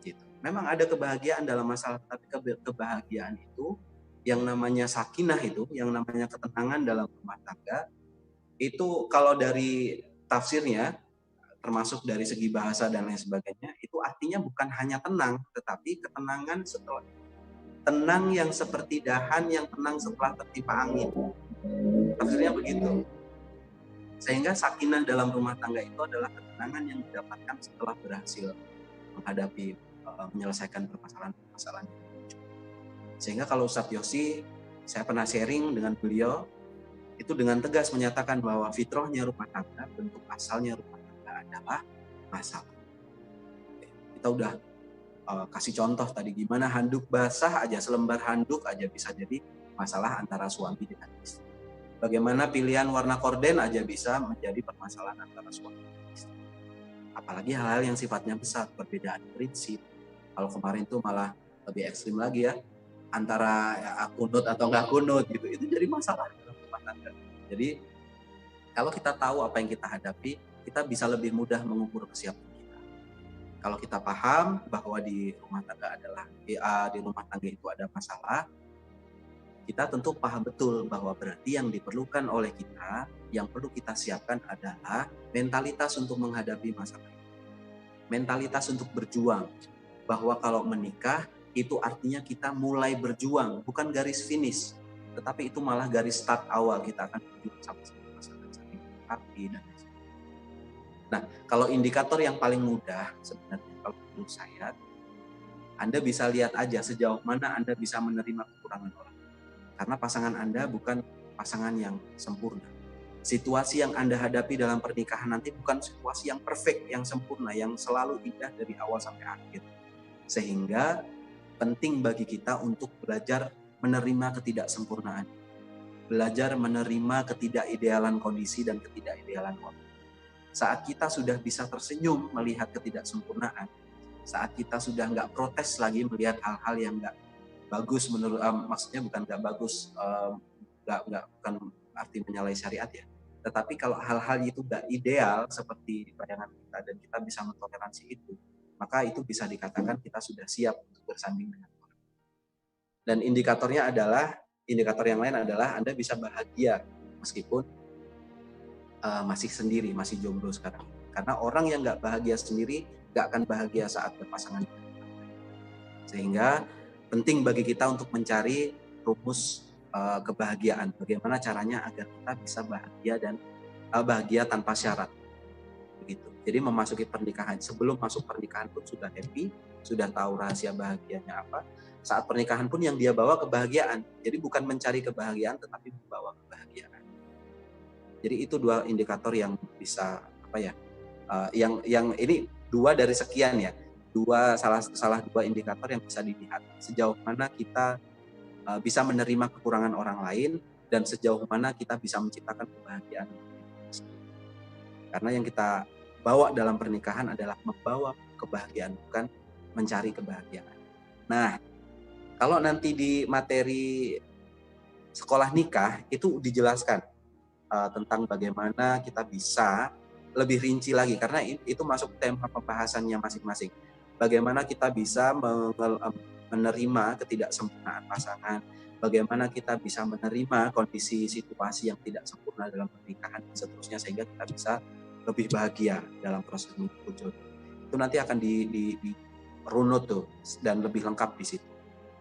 S4: Gitu. Memang ada kebahagiaan dalam masalah, tapi kebahagiaan itu yang namanya sakinah itu, yang namanya ketenangan dalam rumah tangga, itu kalau dari tafsirnya, termasuk dari segi bahasa dan lain sebagainya, itu artinya bukan hanya tenang, tetapi ketenangan setelah tenang yang seperti dahan yang tenang setelah tertimpa angin. Tafsirnya begitu. Sehingga sakinah dalam rumah tangga itu adalah ketenangan yang didapatkan setelah berhasil menghadapi menyelesaikan permasalahan-permasalahan. Sehingga kalau Ustadz Yosi, saya pernah sharing dengan beliau, itu dengan tegas menyatakan bahwa fitrahnya rumah tangga, bentuk asalnya rumah tangga adalah masalah. Kita udah kasih contoh tadi gimana handuk basah aja, selembar handuk aja bisa jadi masalah antara suami dengan istri. Bagaimana pilihan warna korden aja bisa menjadi permasalahan antara suami dan istri. Apalagi hal-hal yang sifatnya besar, perbedaan prinsip. Kalau kemarin tuh malah lebih ekstrim lagi ya, antara kunut atau nggak kunut gitu, itu jadi masalah dalam rumah tangga. Jadi kalau kita tahu apa yang kita hadapi, kita bisa lebih mudah mengukur kesiapan kita. Kalau kita paham bahwa di rumah tangga di rumah tangga itu ada masalah, kita tentu paham betul bahwa berarti yang diperlukan oleh kita, yang perlu kita siapkan adalah mentalitas untuk menghadapi masalah itu. Mentalitas untuk berjuang, bahwa kalau menikah itu artinya kita mulai berjuang, bukan garis finish, tetapi itu malah garis start awal, kita akan berjuang sama-sama masalah saling menghadapi dan lain sebagainya. Nah, kalau indikator yang paling mudah sebenarnya kalau menurut saya, Anda bisa lihat aja sejauh mana Anda bisa menerima kekurangan orang. Karena pasangan Anda bukan pasangan yang sempurna. Situasi yang Anda hadapi dalam pernikahan nanti bukan situasi yang perfect, yang sempurna, yang selalu indah dari awal sampai akhir. Sehingga penting bagi kita untuk belajar menerima ketidaksempurnaan. Belajar menerima ketidakidealan kondisi dan ketidakidealan waktu. Saat kita sudah bisa tersenyum melihat ketidaksempurnaan, saat kita sudah nggak protes lagi melihat hal-hal yang nggak bagus menurut maksudnya bukan nggak bagus, bukan arti menyalahi syariat ya, tetapi kalau hal-hal itu nggak ideal seperti bayangan kita dan kita bisa mentoleransi itu, maka itu bisa dikatakan kita sudah siap untuk bersanding dengan Tuhan. Dan indikator yang lain adalah Anda bisa bahagia meskipun masih sendiri, masih jomblo sekarang. Karena orang yang nggak bahagia sendiri nggak akan bahagia saat berpasangan. Sehingga penting bagi kita untuk mencari rumus kebahagiaan. Bagaimana caranya agar kita bisa bahagia dan bahagia tanpa syarat. Begitu. Jadi memasuki pernikahan, sebelum masuk pernikahan pun sudah happy, sudah tahu rahasia bahagianya apa. Saat pernikahan pun yang dia bawa kebahagiaan. Jadi bukan mencari kebahagiaan, tetapi membawa kebahagiaan. Jadi itu dua indikator yang bisa yang ini dua dari sekian ya. Salah dua indikator yang bisa dilihat sejauh mana kita bisa menerima kekurangan orang lain dan sejauh mana kita bisa menciptakan kebahagiaan. Karena yang kita bawa dalam pernikahan adalah membawa kebahagiaan, bukan mencari kebahagiaan. Nah, kalau nanti di materi sekolah nikah itu dijelaskan tentang bagaimana kita bisa lebih rinci lagi, karena itu masuk tema pembahasannya masing-masing. Bagaimana kita bisa menerima ketidaksempurnaan pasangan, bagaimana kita bisa menerima kondisi situasi yang tidak sempurna dalam pernikahan dan seterusnya, sehingga kita bisa lebih bahagia dalam proses menuju jodoh. Itu nanti akan dirunut tuh dan lebih lengkap di situ.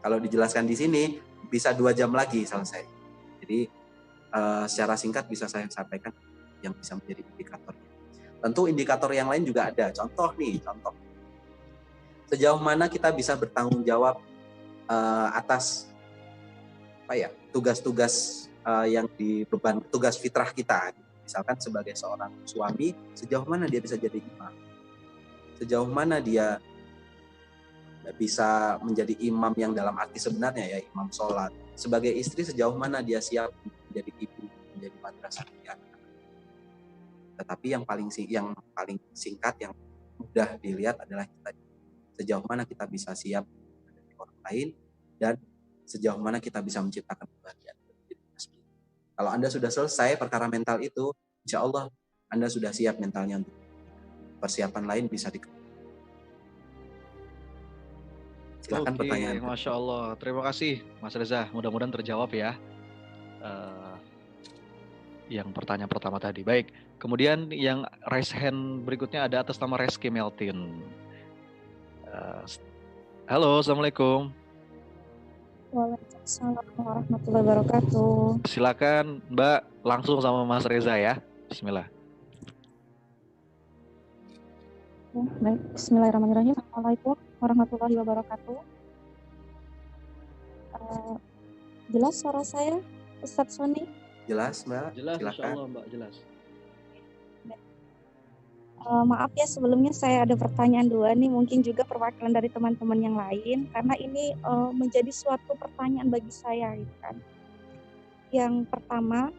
S4: Kalau dijelaskan di sini bisa 2 jam lagi selesai. Jadi secara singkat bisa saya sampaikan yang bisa menjadi indikatornya. Tentu indikator yang lain juga ada. Contoh. Sejauh mana kita bisa bertanggung jawab atas tugas-tugas yang dibeban, tugas fitrah kita. Misalkan sebagai seorang suami, sejauh mana dia bisa jadi imam? Sejauh mana dia bisa menjadi imam yang dalam arti sebenarnya ya, imam sholat, sebagai istri sejauh mana dia siap menjadi ibu, menjadi madrasah bagi anak-anak. Tetapi yang paling singkat, yang mudah dilihat adalah kita sejauh mana kita bisa siap menghadapi orang lain dan sejauh mana kita bisa menciptakan kebahagiaan. Kalau Anda sudah selesai perkara mental itu, insya Allah Anda sudah siap mentalnya untuk persiapan lain bisa silakan
S3: Oke,
S4: pertanyaan.
S3: Masya Allah. Terima kasih Mas Reza. Mudah-mudahan terjawab ya. Yang pertanyaan pertama tadi. Baik, kemudian yang raise hand berikutnya ada atas nama Reski Meltin. Halo, Assalamualaikum.
S6: Waalaikumsalam warahmatullahi wabarakatuh.
S3: Silakan Mbak, langsung sama Mas Reza ya. Bismillah.
S6: Baik, bismillahirrahmanirrahim. Assalamualaikum warahmatullahi wabarakatuh. Jelas suara saya, Ustadz Sony?
S4: Jelas, Mbak?
S3: Jelas,
S4: Silakan.
S3: Insya Allah Mbak, jelas.
S6: Maaf ya, sebelumnya saya ada pertanyaan dua nih, mungkin juga perwakilan dari teman-teman yang lain, karena ini menjadi suatu pertanyaan bagi saya gitu kan. Yang pertama,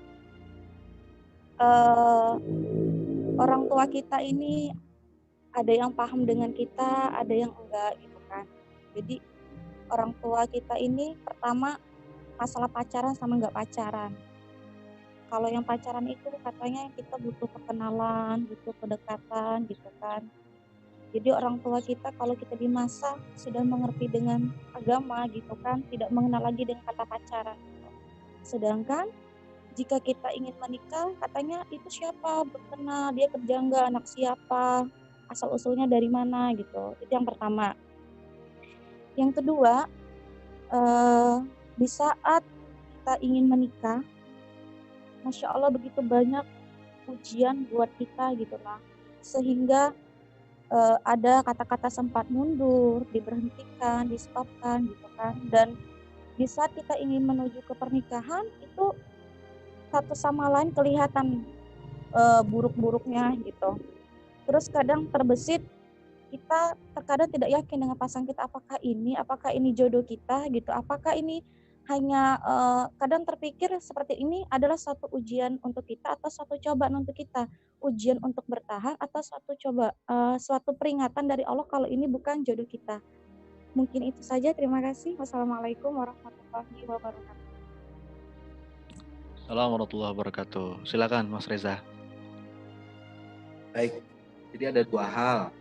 S6: orang tua kita ini ada yang paham dengan kita, ada yang enggak gitu kan. Jadi orang tua kita ini pertama masalah pacaran sama enggak pacaran. Kalau yang pacaran itu katanya kita butuh perkenalan, butuh kedekatan gitu kan. Jadi orang tua kita kalau kita di masa sudah mengerti dengan agama gitu kan, tidak mengenal lagi dengan kata pacaran. Sedangkan jika kita ingin menikah, katanya itu siapa, berkenal, dia kerja enggak, anak siapa, asal usulnya dari mana gitu. Itu yang pertama. Yang kedua, di saat kita ingin menikah, Masya Allah begitu banyak ujian buat kita gitu lah. Sehingga ada kata-kata sempat mundur, diberhentikan, di-stopkan gitu kan. Dan di saat kita ingin menuju ke pernikahan, itu satu sama lain kelihatan buruk-buruknya gitu. Terus kadang terbesit, kita terkadang tidak yakin dengan pasangan kita, apakah ini jodoh kita gitu, apakah ini hanya kadang terpikir seperti ini adalah suatu ujian untuk kita atau suatu cobaan untuk kita, ujian untuk bertahan atau suatu peringatan dari Allah kalau ini bukan jodoh kita. Mungkin itu saja, terima kasih. Wassalamualaikum warahmatullahi wabarakatuh.
S3: Assalamualaikum warahmatullahi wabarakatuh. Silakan Mas Reza.
S4: Baik, jadi ada dua hal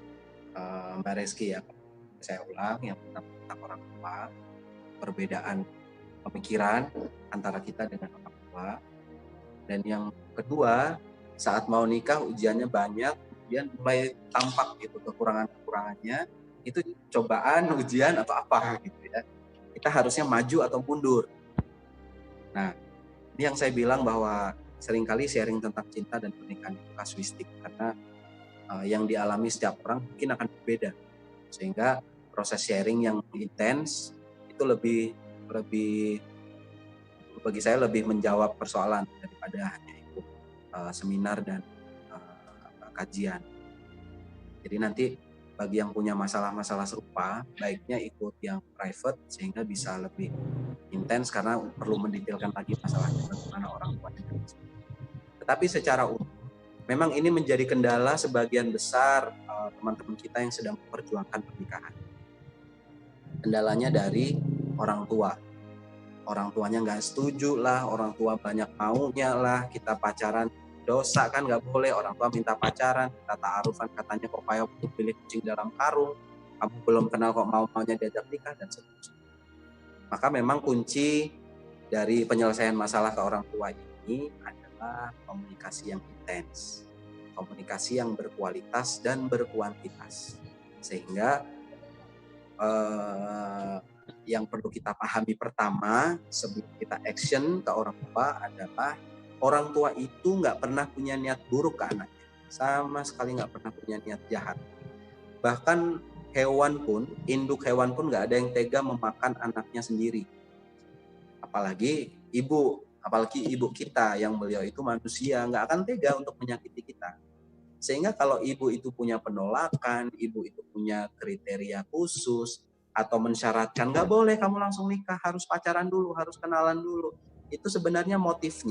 S4: Mbak Reski ya. Saya ulang, yang pertama tentang orang tua, perbedaan pemikiran antara kita dengan orang tua, dan yang kedua saat mau nikah ujiannya banyak, kemudian mulai tampak gitu kekurangannya, itu cobaan, ujian atau apa gitu ya, kita harusnya maju atau mundur. Nah, ini yang saya bilang bahwa seringkali sharing tentang cinta dan pernikahan itu kasuistik, karena yang dialami setiap orang mungkin akan berbeda, sehingga proses sharing yang intens itu lebih bagi saya lebih menjawab persoalan daripada hanya ikut seminar dan kajian. Jadi nanti bagi yang punya masalah-masalah serupa, baiknya ikut yang private sehingga bisa lebih intens karena perlu mendetailkan lagi masalahnya bagaimana orang tuanya. Tetapi secara umum, memang ini menjadi kendala sebagian besar teman-teman kita yang sedang memperjuangkan pernikahan. Kendalanya dari orang tua. Orang tuanya nggak setuju lah, orang tua banyak maunya lah, kita pacaran dosa kan nggak boleh, orang tua minta pacaran, kita ta'arufan katanya kok kayak pilih kucing dalam karung, kamu belum kenal kok maunya diajak nikah dan seterusnya. Maka memang kunci dari penyelesaian masalah ke orang tua ini adalah komunikasi yang intens, komunikasi yang berkualitas dan berkuantitas, sehingga yang perlu kita pahami pertama sebelum kita action ke orang tua adalah orang tua itu nggak pernah punya niat buruk ke anaknya, sama sekali nggak pernah punya niat jahat. Bahkan hewan pun, induk hewan pun nggak ada yang tega memakan anaknya sendiri. Apalagi ibu kita yang beliau itu manusia, nggak akan tega untuk menyakiti kita. Sehingga kalau ibu itu punya penolakan, ibu itu punya kriteria khusus, atau mensyaratkan nggak boleh kamu langsung nikah, harus pacaran dulu, harus kenalan dulu. Itu sebenarnya motif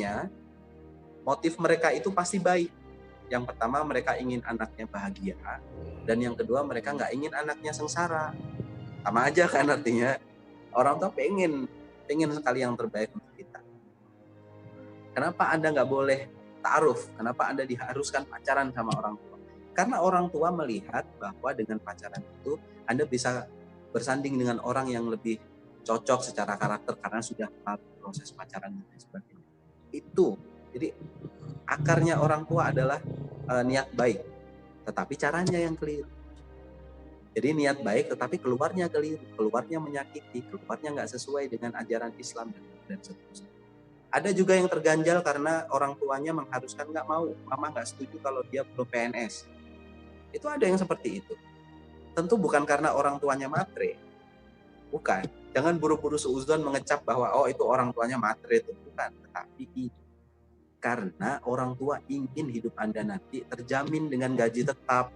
S4: mereka itu pasti baik. Yang pertama mereka ingin anaknya bahagia, dan yang kedua mereka nggak ingin anaknya sengsara. Sama aja kan, artinya orang tua pengen sekali yang terbaik untuk kita. Kenapa Anda nggak boleh ta'aruf? Kenapa Anda diharuskan pacaran sama orang tua? Karena orang tua melihat bahwa dengan pacaran itu Anda bisa bersanding dengan orang yang lebih cocok secara karakter karena sudah proses pacaran dan sebagainya. Itu. Jadi akarnya orang tua adalah niat baik, tetapi caranya yang keliru. Jadi niat baik tetapi keluarnya keliru, keluarnya menyakiti, keluarnya nggak sesuai dengan ajaran Islam dan seterusnya. Ada juga yang terganjal karena orang tuanya mengharuskan, nggak mau, mama nggak setuju kalau dia belum PNS. Itu ada yang seperti itu. Tentu bukan karena orang tuanya matre, bukan. Jangan buru-buru suudzon mengecap bahwa oh itu orang tuanya matre, itu bukan. Tetapi karena orang tua ingin hidup Anda nanti terjamin dengan gaji tetap,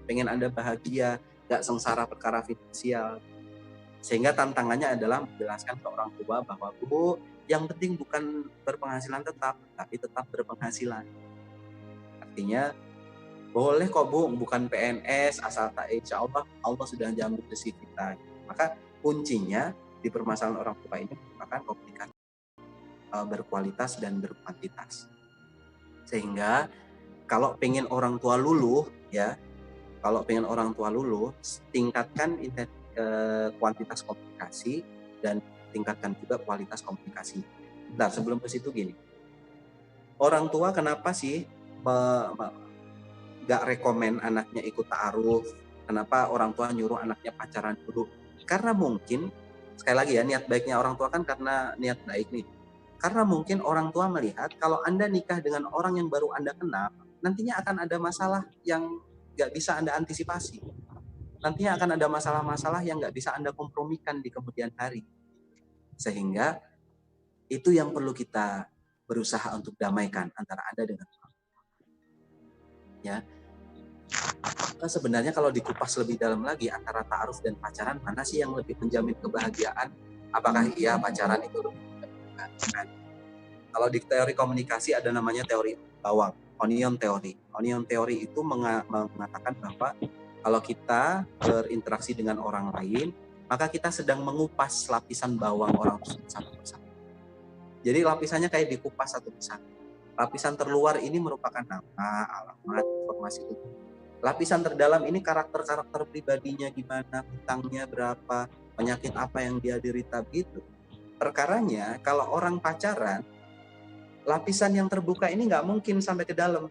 S4: pengen Anda bahagia, gak sengsara perkara finansial. Sehingga tantangannya adalah menjelaskan ke orang tua bahwa Bu, yang penting bukan berpenghasilan tetap, tapi tetap berpenghasilan. Artinya boleh kok Bu, bukan PNS, asal tak, insya Allah sudah jamin rezeki kita. Maka kuncinya di permasalahan orang tua ini merupakan komunikasi berkualitas dan berkuantitas. Sehingga kalau pengen orang tua luluh, ya, tingkatkan kuantitas komunikasi dan tingkatkan juga kualitas komunikasi. Nah, sebelum ke situ gini, orang tua kenapa sih gak rekomen anaknya ikut ta'aruf? Kenapa orang tua nyuruh anaknya pacaran dulu? Karena mungkin, sekali lagi ya, niat baiknya orang tua kan karena niat baik nih. Karena mungkin orang tua melihat kalau Anda nikah dengan orang yang baru Anda kenal, nantinya akan ada masalah yang nggak bisa Anda antisipasi. Nantinya akan ada masalah-masalah yang nggak bisa Anda kompromikan di kemudian hari. Sehingga itu yang perlu kita berusaha untuk damaikan antara Anda dengan orang tua. Ya. Nah, sebenarnya kalau dikupas lebih dalam lagi antara ta'aruf dan pacaran, mana sih yang lebih menjamin kebahagiaan? Apakah iya pacaran itu lebih menjamin? Kalau di teori komunikasi ada namanya teori bawang, onion theory. Onion theory itu mengatakan bahwa kalau kita berinteraksi dengan orang lain, maka kita sedang mengupas lapisan bawang orang tersebut satu persatu. Jadi lapisannya kayak dikupas satu persatu. Lapisan terluar ini merupakan nama, alamat, informasi itu. Lapisan terdalam ini karakter-karakter pribadinya gimana, hutangnya berapa, penyakit apa yang dia derita gitu. Perkaranya kalau orang pacaran, lapisan yang terbuka ini nggak mungkin sampai ke dalam.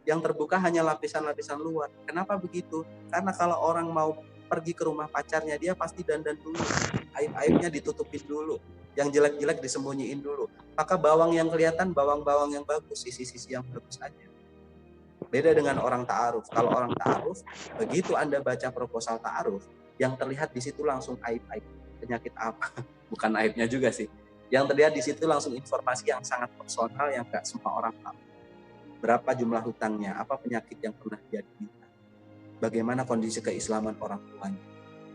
S4: Yang terbuka hanya lapisan-lapisan luar. Kenapa begitu? Karena kalau orang mau pergi ke rumah pacarnya, dia pasti dandan dulu. Aib-aibnya ditutupin dulu. Yang jelek-jelek disembunyiin dulu. Maka bawang yang kelihatan, bawang-bawang yang bagus, sisi-sisi yang bagus aja. Beda dengan orang ta'aruf. Kalau orang ta'aruf, begitu Anda baca proposal ta'aruf, yang terlihat di situ langsung aib-aib. Penyakit apa? Bukan aibnya juga sih. Yang terlihat di situ langsung informasi yang sangat personal yang nggak semua orang tahu. Berapa jumlah hutangnya, apa penyakit yang pernah dia derita, bagaimana kondisi keislaman orang tuanya,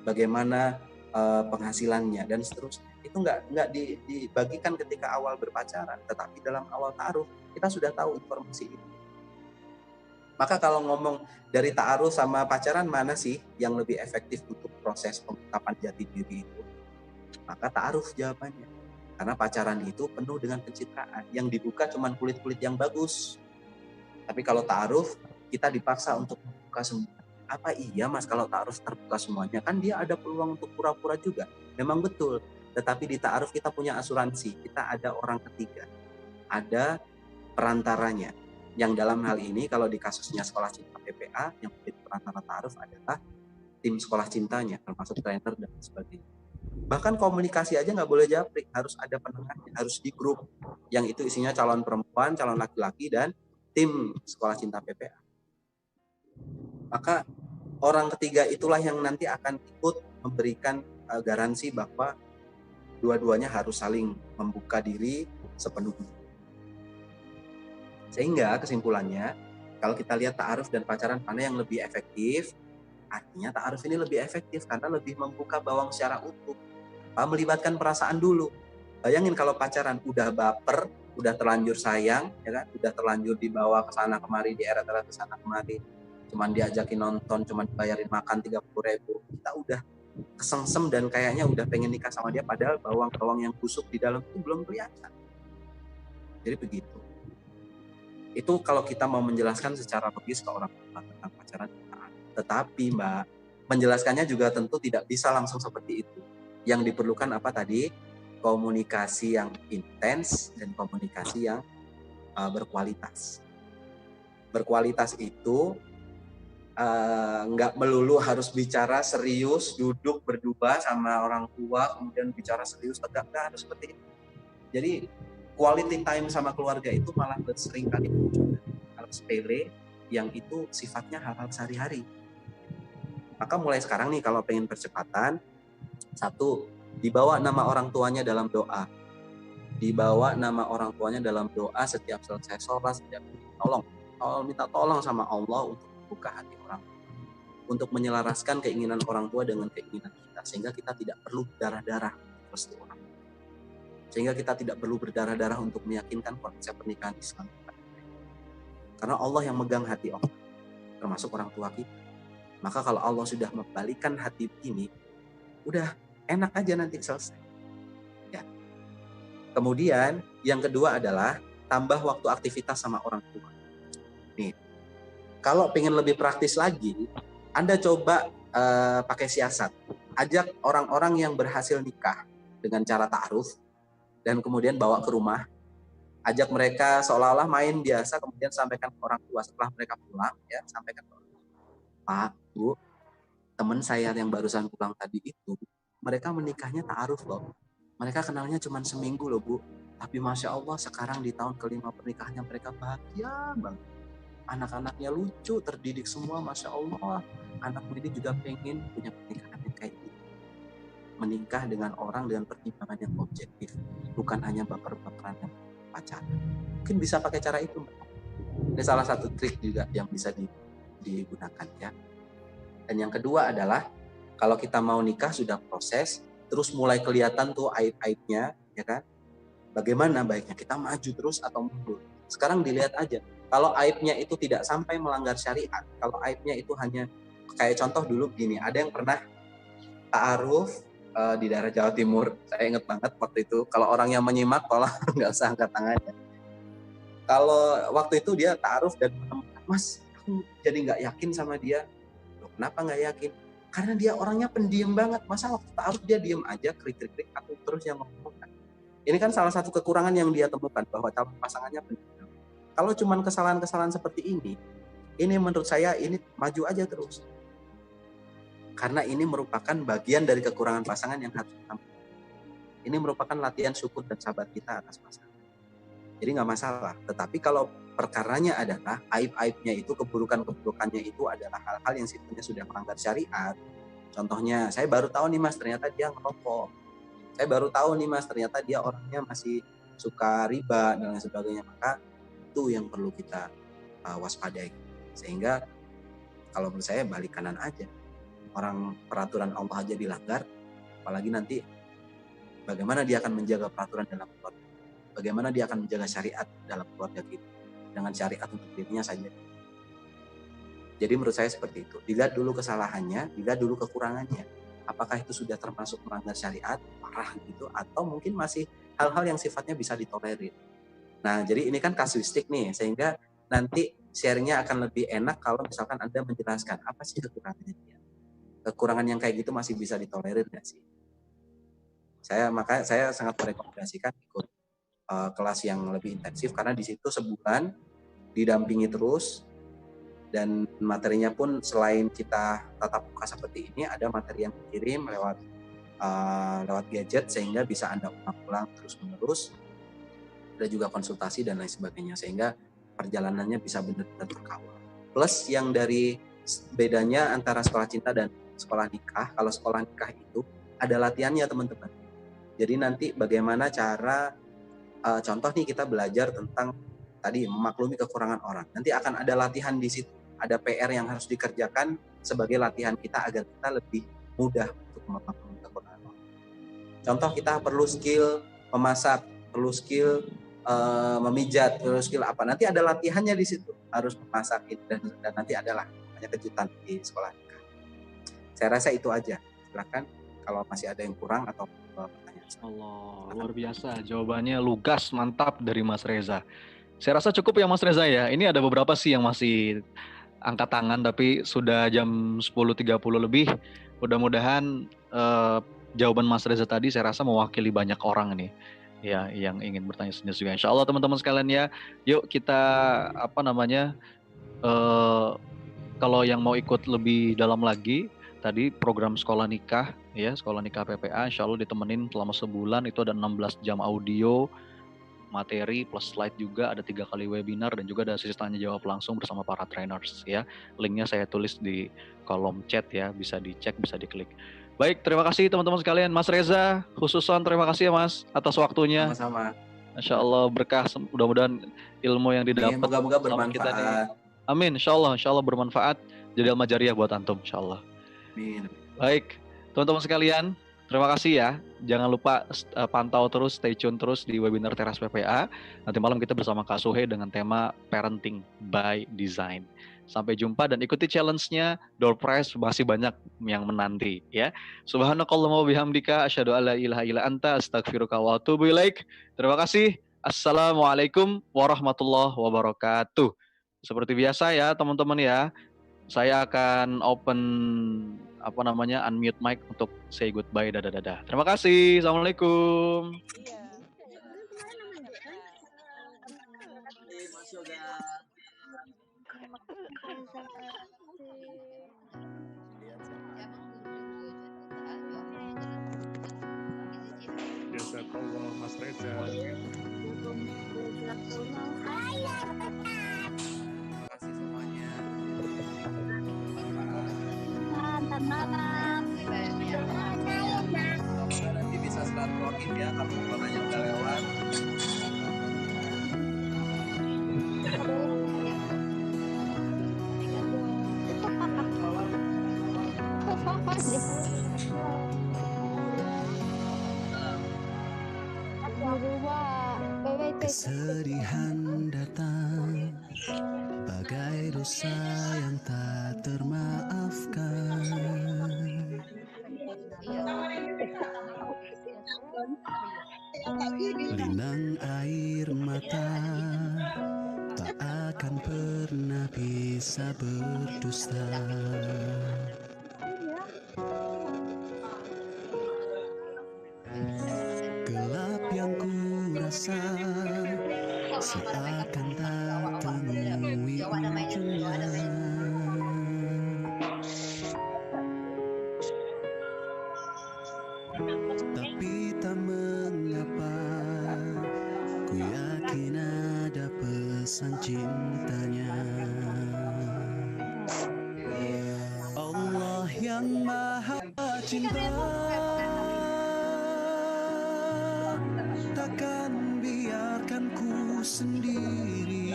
S4: bagaimana penghasilannya dan seterusnya. Itu nggak dibagikan ketika awal berpacaran, tetapi dalam awal ta'aruf kita sudah tahu informasi itu. Maka kalau ngomong dari ta'aruf sama pacaran, mana sih yang lebih efektif untuk proses pengungkapan jati diri itu? Maka ta'aruf jawabannya. Karena pacaran itu penuh dengan pencitraan. Yang dibuka cuma kulit-kulit yang bagus. Tapi kalau ta'aruf, kita dipaksa untuk membuka semua. Apa iya Mas kalau ta'aruf terbuka semuanya? Kan dia ada peluang untuk pura-pura juga. Memang betul. Tetapi di ta'aruf kita punya asuransi. Kita ada orang ketiga. Ada perantaranya. Yang dalam hal ini kalau di kasusnya sekolah cinta PPA, yang menjadi perantara ta'aruf adalah tim sekolah cintanya, termasuk trainer dan sebagainya. Bahkan komunikasi aja nggak boleh japrik, harus ada penengahnya, harus di grup yang itu isinya calon perempuan, calon laki-laki, dan tim sekolah cinta PPA. Maka orang ketiga itulah yang nanti akan ikut memberikan garansi bahwa dua-duanya harus saling membuka diri sepenuhnya. Sehingga kesimpulannya, kalau kita lihat ta'aruf dan pacaran, mana yang lebih efektif, Artinya ta'aruf ini lebih efektif karena lebih membuka bawang secara utuh. Melibatkan perasaan dulu. Bayangin kalau pacaran udah baper, udah terlanjur sayang, ya kan? Udah terlanjur dibawa ke sana kemari, dieret-eret ke sana kemari. Cuman diajakin nonton, cuman dibayarin makan 30.000. Kita udah kesengsem dan kayaknya udah pengen nikah sama dia, padahal bawang-bawang yang busuk di dalam itu belum kelihatan. Jadi begitu. Itu kalau kita mau menjelaskan secara logis ke orang tua tentang pacaran. Tetapi Mbak, menjelaskannya juga tentu tidak bisa langsung seperti itu. Yang diperlukan apa tadi? Komunikasi yang intens dan komunikasi yang berkualitas. Berkualitas itu nggak melulu harus bicara serius, duduk berdua sama orang tua, kemudian bicara serius, tegak, nggak harus seperti itu. Jadi quality time sama keluarga itu malah sering kali muncul hal sepele yang itu sifatnya hal-hal sehari-hari. Maka mulai sekarang nih kalau pengen percepatan, satu, dibawa nama orang tuanya dalam doa. Dibawa nama orang tuanya dalam doa setiap selesai sholat, setiap minta tolong sama Allah untuk membuka hati orang tua. Untuk menyelaraskan keinginan orang tua dengan keinginan kita. Sehingga kita tidak perlu berdarah-darah restu orang tua. Sehingga kita tidak perlu berdarah-darah untuk meyakinkan konsep pernikahan Islam. Karena Allah yang megang hati orang, termasuk orang tua kita. Maka kalau Allah sudah membalikkan hati ini, udah enak aja nanti selesai. Ya. Kemudian yang kedua adalah tambah waktu aktivitas sama orang tua. Nih, kalau pengen lebih praktis lagi, Anda coba pakai siasat. Ajak orang-orang yang berhasil nikah dengan cara ta'aruf dan kemudian bawa ke rumah. Ajak mereka seolah-olah main biasa, kemudian sampaikan ke orang tua setelah mereka pulang, ya, sampaikan ke orang tua. Pak, Bu, teman saya yang barusan pulang tadi itu, mereka menikahnya ta'aruf loh. Mereka kenalnya cuma seminggu loh, Bu. Tapi Masya Allah sekarang di tahun kelima pernikahannya mereka bahagia banget. Anak-anaknya lucu, terdidik semua, Masya Allah. Anak ini juga pengen punya pernikahan yang kayak gitu. Menikah dengan orang dengan pertimbangan yang objektif. Bukan hanya baper-baperan yang pacaran. Mungkin bisa pakai cara itu, Mbak. Ini salah satu trik juga yang bisa digunakan, ya. Dan yang kedua adalah kalau kita mau nikah sudah proses, terus mulai kelihatan tuh aib-aibnya, ya kan? Bagaimana baiknya kita maju terus atau mundur? Sekarang dilihat aja. Kalau aibnya itu tidak sampai melanggar syariat, kalau aibnya itu hanya kayak contoh dulu gini, ada yang pernah ta'aruf di daerah Jawa Timur. Saya ingat banget waktu itu. Kalau orang yang menyimak, tolong nggak usah angkat tangannya. Kalau waktu itu dia ta'aruf dan menemukan, Mas, aku jadi nggak yakin sama dia. Loh, kenapa nggak yakin? Karena dia orangnya pendiam banget. Masa waktu ta'aruf dia diem aja, krik-krik, aku terus yang ngomong. Ini kan salah satu kekurangan yang dia temukan, bahwa calon pasangannya pendiam. Kalau cuma kesalahan-kesalahan seperti ini menurut saya ini maju aja terus. Karena ini merupakan bagian dari kekurangan pasangan yang harus kita lakukan. Ini merupakan latihan syukur dan sabar kita atas pasangan. Jadi nggak masalah. Tetapi kalau perkaranya adalah aib-aibnya itu, keburukan-keburukannya itu adalah hal-hal yang sifatnya sudah melanggar syariat. Contohnya, saya baru tahu nih Mas, ternyata dia ngerokok. Saya baru tahu nih Mas, ternyata dia orangnya masih suka riba dan lain sebagainya. Maka itu yang perlu kita waspadai. Sehingga kalau menurut saya balik kanan aja. Orang peraturan Allah aja dilanggar, apalagi nanti bagaimana dia akan menjaga peraturan dalam keluarga, bagaimana dia akan menjaga syariat dalam keluarga kita dengan syariat untuk dirinya saja. Jadi menurut saya seperti itu. Dilihat dulu kesalahannya, dilihat dulu kekurangannya. Apakah itu sudah termasuk melanggar syariat parah gitu, atau mungkin masih hal-hal yang sifatnya bisa ditolerir. Nah, jadi ini kan kasuistik nih, sehingga nanti sharingnya akan lebih enak kalau misalkan Anda menjelaskan apa sih kekurangannya dia. Kekurangan yang kayak gitu masih bisa ditolerir nggak sih? Makanya saya sangat merekomendasikan ikut kelas yang lebih intensif, karena di situ sebulan didampingi terus, dan materinya pun selain kita tatap muka seperti ini, ada materi yang dikirim lewat gadget sehingga bisa Anda ulang-ulang terus-menerus. Ada juga konsultasi dan lain sebagainya, sehingga perjalanannya bisa benar-benar terkawal. Plus yang dari bedanya antara sekolah cinta dan sekolah nikah, kalau sekolah nikah itu ada latihannya teman-teman. Jadi nanti bagaimana cara, contoh nih kita belajar tentang tadi memaklumi kekurangan orang. Nanti akan ada latihan di situ, ada PR yang harus dikerjakan sebagai latihan kita agar kita lebih mudah untuk memahami Al-Quran. Contoh, kita perlu skill memasak, perlu skill memijat, perlu skill apa. Nanti ada latihannya di situ, harus memasak dan nanti adalah kejutan di sekolah nikah. Saya rasa itu aja. Silakan kalau masih ada yang kurang atau pertanyaan.
S3: Allah, luar biasa. Jawabannya lugas, mantap dari Mas Reza. Saya rasa cukup ya Mas Reza ya. Ini ada beberapa sih yang masih angkat tangan tapi sudah jam 10.30 lebih. Mudah-mudahan jawaban Mas Reza tadi saya rasa mewakili banyak orang nih ya yang ingin bertanya juga. Insya Allah teman-teman sekalian ya, yuk kita kalau yang mau ikut lebih dalam lagi tadi program sekolah nikah ya, sekolah nikah PPA, insya Allah ditemenin selama sebulan. Itu ada 16 jam audio materi plus slide juga, ada 3 kali webinar dan juga ada sesi tanya jawab langsung bersama para trainers ya. Linknya saya tulis di kolom chat ya, bisa dicek, bisa diklik. Baik, terima kasih teman-teman sekalian. Mas Reza khususan terima kasih ya Mas atas waktunya.
S4: Sama-sama.
S3: Insya Allah berkah, mudah-mudahan ilmu yang didapat
S4: Moga-moga
S3: sama kita nih.
S4: bermanfaat.
S3: Amin, insya Allah bermanfaat, jadi ilmu jariah buat antum insya Allah.
S4: Amin.
S3: Baik, teman-teman sekalian, terima kasih ya. Jangan lupa pantau terus, stay tune terus di webinar Teras PPA. Nanti malam kita bersama Kak Suhe dengan tema Parenting by Design. Sampai jumpa dan ikuti challenge-nya, door prize masih banyak yang menanti ya. Subhanakallahumma wa bihamdika asyhadu alla ilaha illa anta astaghfiruka wa atubu ilaik. Terima kasih. Assalamualaikum warahmatullahi wabarakatuh. Seperti biasa ya teman-teman ya. Saya akan unmute mic untuk say goodbye, dadah. Terima kasih. Assalamualaikum.
S2: Jazakallah Mas Reza.
S4: Terima kasih semuanya.
S6: Selamat malam.
S4: Semoga nanti bisa silaturahim ya kalau coronanya udah lewat.
S2: Kesedihan datang bagai dosa yang tak termaafkan. Linang air mata tak akan pernah bisa berdusta. Gelap yang ku rasa seakan tak temui ujungnya. Tapi tak mengapa, ku yakin ada pesan cintanya. Allah yang maha cinta takkan biarkan ku sendiri.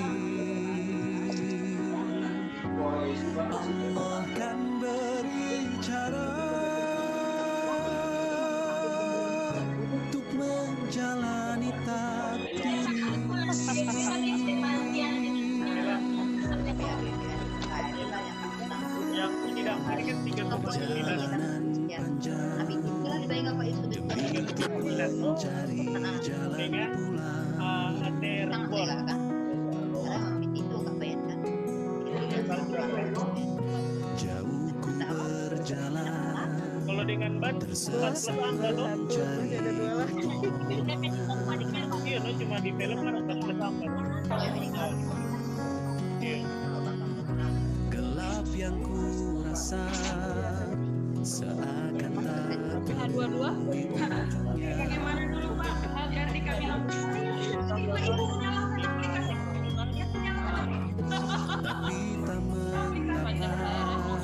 S2: Allah kan beri cara untuk menjalani takdir. Perjalanan panjang demi mencari jalan pulang. Jauh ku berjalan tersesat mencari gelap yang ku rasa seakan tak temui ujungnya. Tapi tak mengapa,